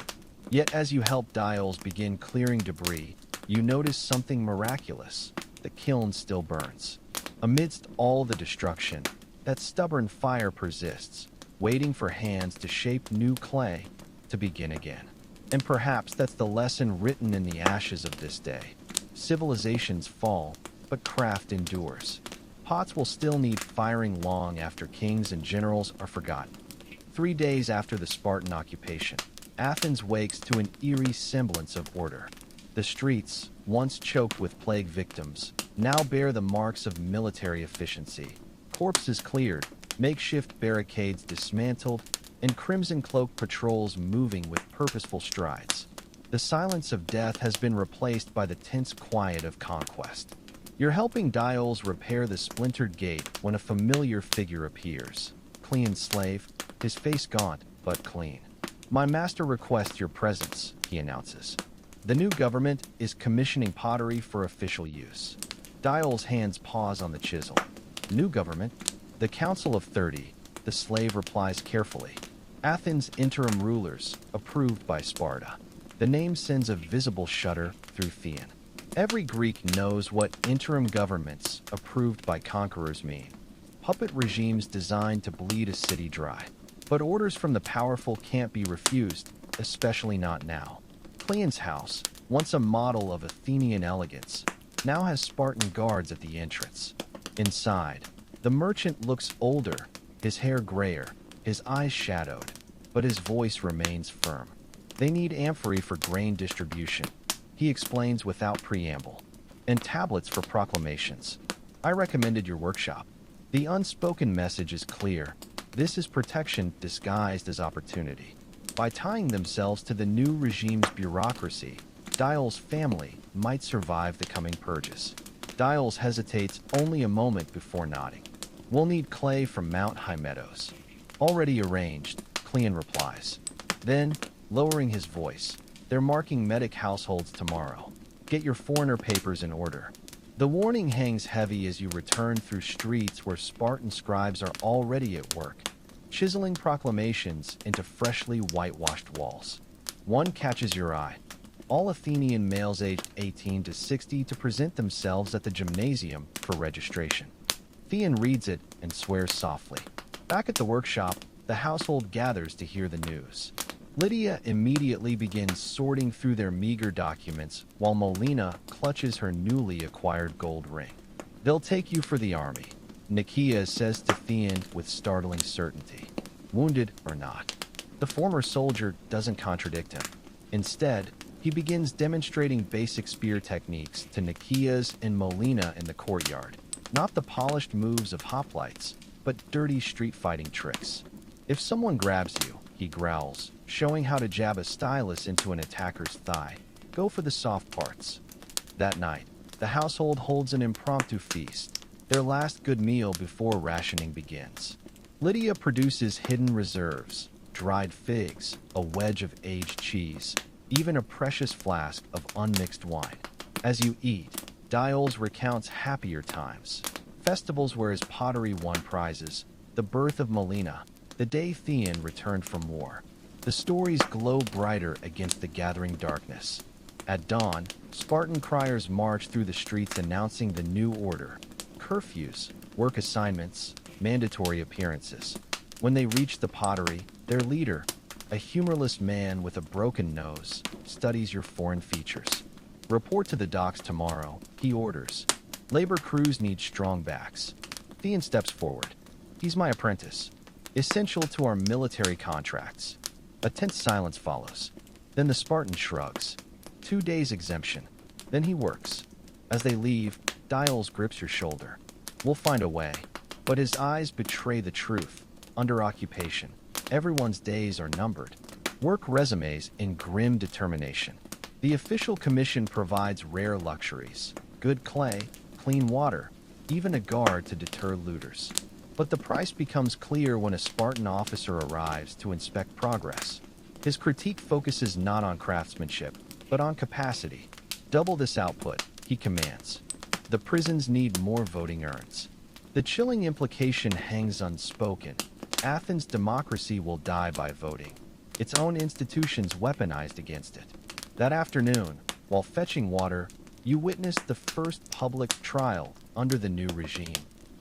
Yet as you help Dials begin clearing debris, you notice something miraculous. The kiln still burns. Amidst all the destruction, that stubborn fire persists, waiting for hands to shape new clay to begin again. And perhaps that's the lesson written in the ashes of this day. Civilizations fall, but craft endures. Pots will still need firing long after kings and generals are forgotten. 3 days after the Spartan occupation, Athens wakes to an eerie semblance of order. The streets, once choked with plague victims, now bear the marks of military efficiency. Corpses cleared, makeshift barricades dismantled, and crimson-cloaked patrols moving with purposeful strides. The silence of death has been replaced by the tense quiet of conquest. You're helping Dials repair the splintered gate when a familiar figure appears. Clean's slave, his face gaunt, but clean. My master requests your presence, he announces. The new government is commissioning pottery for official use. Dial's hands pause on the chisel. New government? The Council of 30, the slave replies carefully. Athens' interim rulers, approved by Sparta. The name sends a visible shudder through Thean. Every Greek knows what interim governments, approved by conquerors, mean. Puppet regimes designed to bleed a city dry. But orders from the powerful can't be refused, especially not now. Cleon's house, once a model of Athenian elegance, now has Spartan guards at the entrance. Inside, the merchant looks older, his hair grayer, his eyes shadowed, but his voice remains firm. They need amphorae for grain distribution, he explains without preamble, and tablets for proclamations. I recommended your workshop. The unspoken message is clear. This is protection disguised as opportunity. By tying themselves to the new regime's bureaucracy, Dial's family might survive the coming purges. Dials hesitates only a moment before nodding. We'll need clay from Mount High Meadows. Already arranged, Cleon replies. Then, lowering his voice, they're marking medic households tomorrow. Get your foreigner papers in order. The warning hangs heavy as you return through streets where Spartan scribes are already at work, chiseling proclamations into freshly whitewashed walls. One catches your eye. All Athenian males aged 18 to 60 to present themselves at the gymnasium for registration. Theon reads it and swears softly. Back at the workshop, the household gathers to hear the news. Lydia immediately begins sorting through their meager documents while Molina clutches her newly acquired gold ring. They'll take you for the army, Nikia says to Theon with startling certainty. Wounded or not. The former soldier doesn't contradict him. Instead, he begins demonstrating basic spear techniques to Nikias and Molina in the courtyard. Not the polished moves of hoplites, but dirty street fighting tricks. If someone grabs you, he growls, showing how to jab a stylus into an attacker's thigh. Go for the soft parts. That night, the household holds an impromptu feast, their last good meal before rationing begins. Lydia produces hidden reserves, dried figs, a wedge of aged cheese, even a precious flask of unmixed wine. As you eat, Dials recounts happier times. Festivals where his pottery won prizes, the birth of Molina, the day Theon returned from war. The stories glow brighter against the gathering darkness. At dawn, Spartan criers march through the streets announcing the new order. Curfews, work assignments, mandatory appearances. When they reach the pottery, their leader, a humorless man with a broken nose, studies your foreign features. Report to the docks tomorrow, he orders. Labor crews need strong backs. Theon steps forward. He's my apprentice. Essential to our military contracts. A tense silence follows. Then the Spartan shrugs. 2 days exemption. Then he works. As they leave, Dials grips your shoulder. We'll find a way. But his eyes betray the truth. Under occupation, everyone's days are numbered. Work resumes in grim determination. The official commission provides rare luxuries. Good clay, clean water, even a guard to deter looters. But the price becomes clear when a Spartan officer arrives to inspect progress. His critique focuses not on craftsmanship, but on capacity. Double this output, he commands. The prisons need more voting urns. The chilling implication hangs unspoken. Athens' democracy will die by voting. Its own institutions weaponized against it. That afternoon, while fetching water, you witnessed the first public trial under the new regime.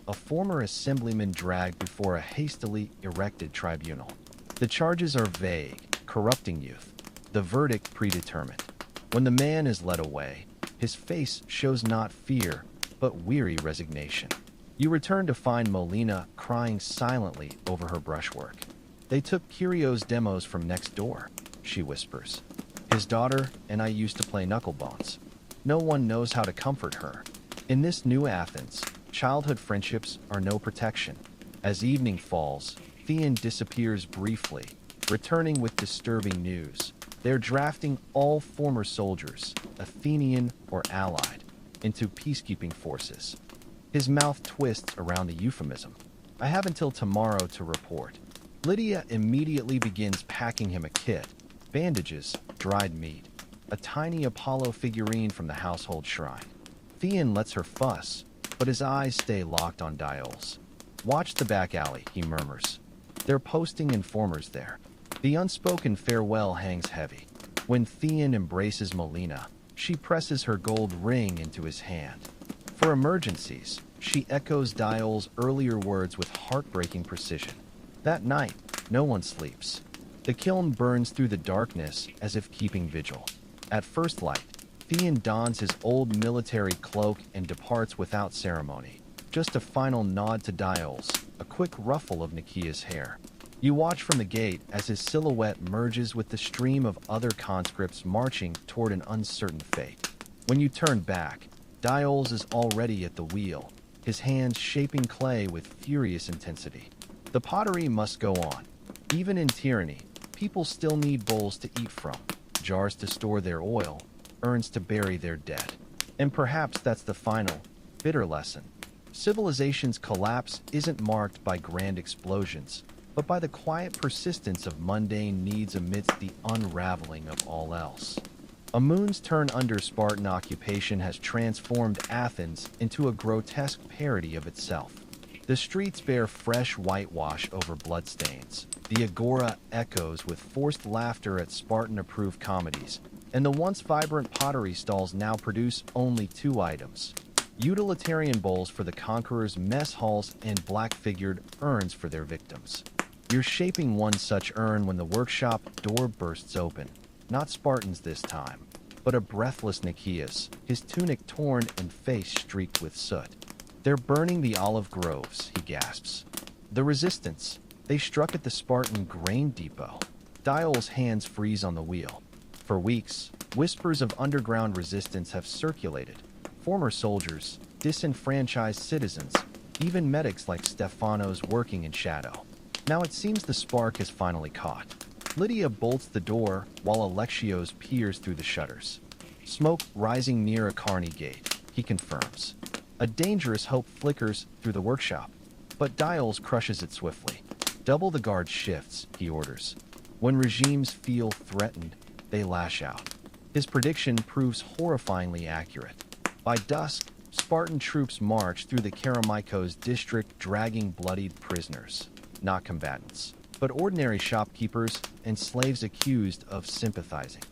A former assemblyman dragged before a hastily erected tribunal. The charges are vague, corrupting youth. The verdict predetermined. When the man is led away, his face shows not fear, but weary resignation. You return to find Molina crying silently over her brushwork. They took Kirio's demos from next door, she whispers. His daughter and I used to play knucklebones. No one knows how to comfort her. In this new Athens, childhood friendships are no protection. As evening falls, Theon disappears briefly, returning with disturbing news. They're drafting all former soldiers, Athenian or allied, into peacekeeping forces. His mouth twists around the euphemism. I have until tomorrow to report. Lydia immediately begins packing him a kit. Bandages, dried meat, a tiny Apollo figurine from the household shrine. Theon lets her fuss, but his eyes stay locked on Dials. Watch the back alley, he murmurs. They're posting informers there. The unspoken farewell hangs heavy. When Theon embraces Molina, she presses her gold ring into his hand. For emergencies, she echoes Dial's earlier words with heartbreaking precision. That night, no one sleeps. The kiln burns through the darkness as if keeping vigil. At first light, Theon dons his old military cloak and departs without ceremony. Just a final nod to Dios, a quick ruffle of Nikia's hair. You watch from the gate as his silhouette merges with the stream of other conscripts marching toward an uncertain fate. When you turn back, Dios is already at the wheel, his hands shaping clay with furious intensity. The pottery must go on. Even in tyranny, people still need bowls to eat from, jars to store their oil, urns to bury their dead. And perhaps that's the final, bitter lesson. Civilization's collapse isn't marked by grand explosions, but by the quiet persistence of mundane needs amidst the unraveling of all else. A moon's turn under Spartan occupation has transformed Athens into a grotesque parody of itself. The streets bear fresh whitewash over bloodstains. The agora echoes with forced laughter at Spartan-approved comedies, and the once vibrant pottery stalls now produce only two items: utilitarian bowls for the conquerors' mess halls and black-figured urns for their victims. You're shaping one such urn when the workshop door bursts open. Not Spartans this time, but a breathless Nikias, his tunic torn and face streaked with soot. "They're burning the olive groves," he gasps. "The resistance. They struck at the Spartan grain depot." Dial's hands freeze on the wheel. For weeks, whispers of underground resistance have circulated. Former soldiers, disenfranchised citizens, even medics like Stefanos working in shadow. Now it seems the spark has finally caught. Lydia bolts the door while Alexios peers through the shutters. Smoke rising near a Carney gate, he confirms. A dangerous hope flickers through the workshop, but Dials crushes it swiftly. "Double the guard shifts," he orders. When regimes feel threatened, they lash out. His prediction proves horrifyingly accurate. By dusk, Spartan troops march through the Kerameikos district dragging bloodied prisoners, not combatants, but ordinary shopkeepers and slaves accused of sympathizing.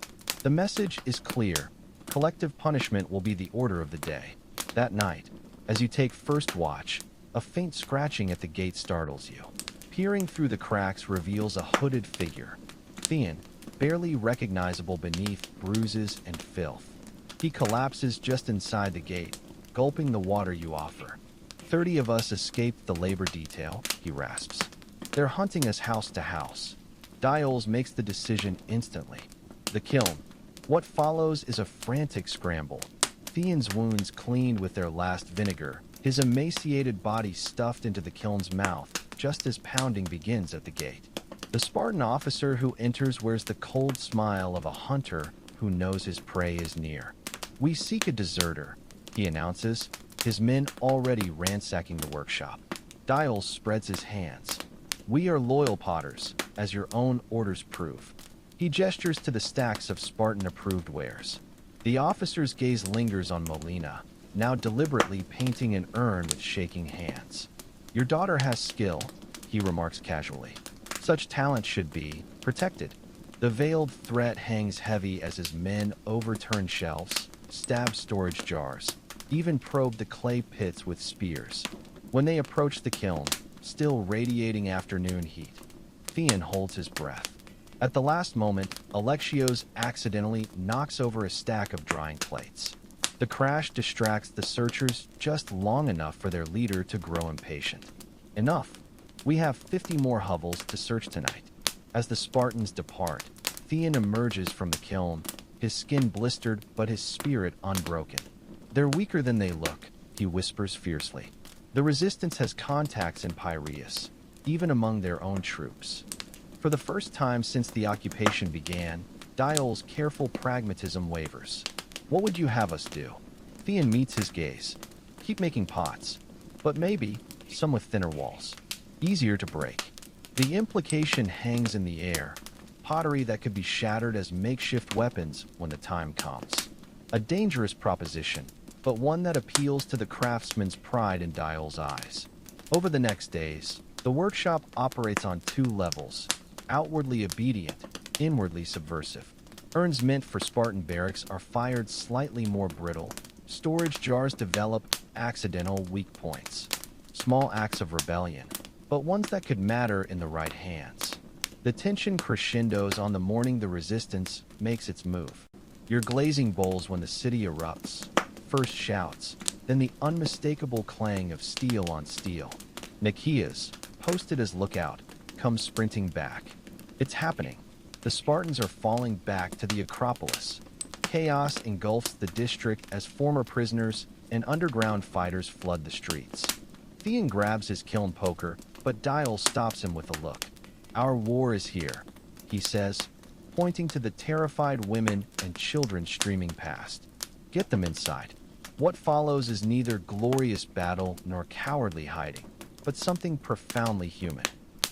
The message is clear. Collective punishment will be the order of the day. That night, as you take first watch, a faint scratching at the gate startles you. Peering through the cracks reveals a hooded figure. Theon, barely recognizable beneath bruises and filth. He collapses just inside the gate, gulping the water you offer. 30 of us escaped the labor detail," he rasps. "They're hunting us house to house." Dials makes the decision instantly. The kiln. What follows is a frantic scramble. Theon's wounds cleaned with their last vinegar, his emaciated body stuffed into the kiln's mouth just as pounding begins at the gate. The Spartan officer who enters wears the cold smile of a hunter who knows his prey is near. "We seek a deserter," he announces, his men already ransacking the workshop. Dials spreads his hands. "We are loyal potters, as your own orders prove." He gestures to the stacks of Spartan-approved wares. The officer's gaze lingers on Molina, now deliberately painting an urn with shaking hands. "Your daughter has skill," he remarks casually. "Such talent should be protected." The veiled threat hangs heavy as his men overturn shelves, stab storage jars, even probe the clay pits with spears. When they approach the kiln, still radiating afternoon heat, Theon holds his breath. At the last moment, Alexios accidentally knocks over a stack of drying plates. The crash distracts the searchers just long enough for their leader to grow impatient. "Enough. We have 50 more hovels to search tonight." As the Spartans depart, Theon emerges from the kiln, his skin blistered but his spirit unbroken. "They're weaker than they look," he whispers fiercely. "The resistance has contacts in Piraeus, even among their own troops." For the first time since the occupation began, Dial's careful pragmatism wavers. "What would you have us do?" Theon meets his gaze. "Keep making pots, but maybe some with thinner walls. Easier to break." The implication hangs in the air. Pottery that could be shattered as makeshift weapons when the time comes. A dangerous proposition, but one that appeals to the craftsman's pride in Dial's eyes. Over the next days, the workshop operates on two levels: outwardly obedient, inwardly subversive. Urns meant for Spartan barracks are fired slightly more brittle. Storage jars develop accidental weak points. Small acts of rebellion, but ones that could matter in the right hands. The tension crescendos on the morning the resistance makes its move. Your glazing bowls when the city erupts. First shouts, then the unmistakable clang of steel on steel. Nicias, posted as lookout, comes sprinting back. It's happening. The Spartans are falling back to the Acropolis. Chaos engulfs the district as former prisoners and underground fighters flood the streets. Theon grabs his kiln poker, but Dial stops him with a look. "Our war is here," he says, pointing to the terrified women and children streaming past. "Get them inside." What follows is neither glorious battle nor cowardly hiding, but something profoundly human.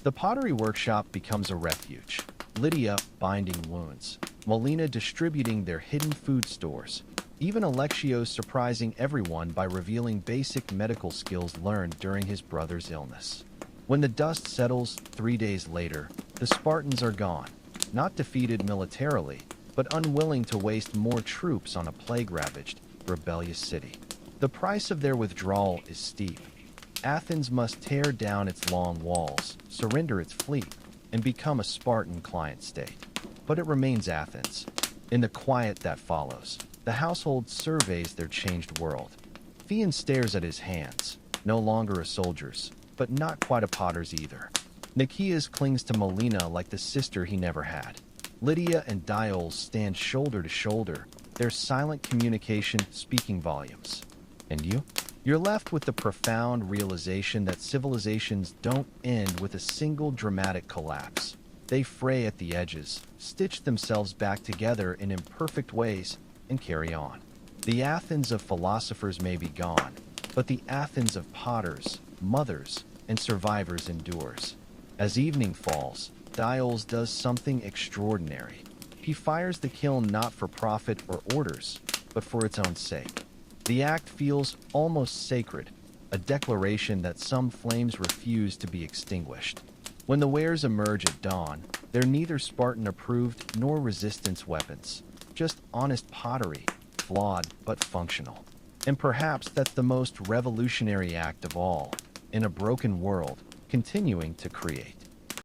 The pottery workshop becomes a refuge. Lydia binding wounds, Molina distributing their hidden food stores, even Alexios surprising everyone by revealing basic medical skills learned during his brother's illness. When the dust settles 3 days later, the Spartans are gone, not defeated militarily, but unwilling to waste more troops on a plague-ravaged, rebellious city. The price of their withdrawal is steep. Athens must tear down its long walls, surrender its fleet, and become a Spartan client state. But it remains Athens. In the quiet that follows, the household surveys their changed world. Theon stares at his hands, no longer a soldier's, but not quite a potter's either. Nicias clings to Molina like the sister he never had. Lydia and Diol stand shoulder to shoulder, their silent communication speaking volumes. And you? You're left with the profound realization that civilizations don't end with a single dramatic collapse. They fray at the edges, stitch themselves back together in imperfect ways, and carry on. The Athens of philosophers may be gone, but the Athens of potters, mothers, and survivors endures. As evening falls, Diols does something extraordinary. He fires the kiln not for profit or orders, but for its own sake. The act feels almost sacred, a declaration that some flames refuse to be extinguished. When the wares emerge at dawn, they're neither Spartan-approved nor resistance weapons, just honest pottery, flawed but functional. And perhaps that's the most revolutionary act of all, in a broken world, continuing to create.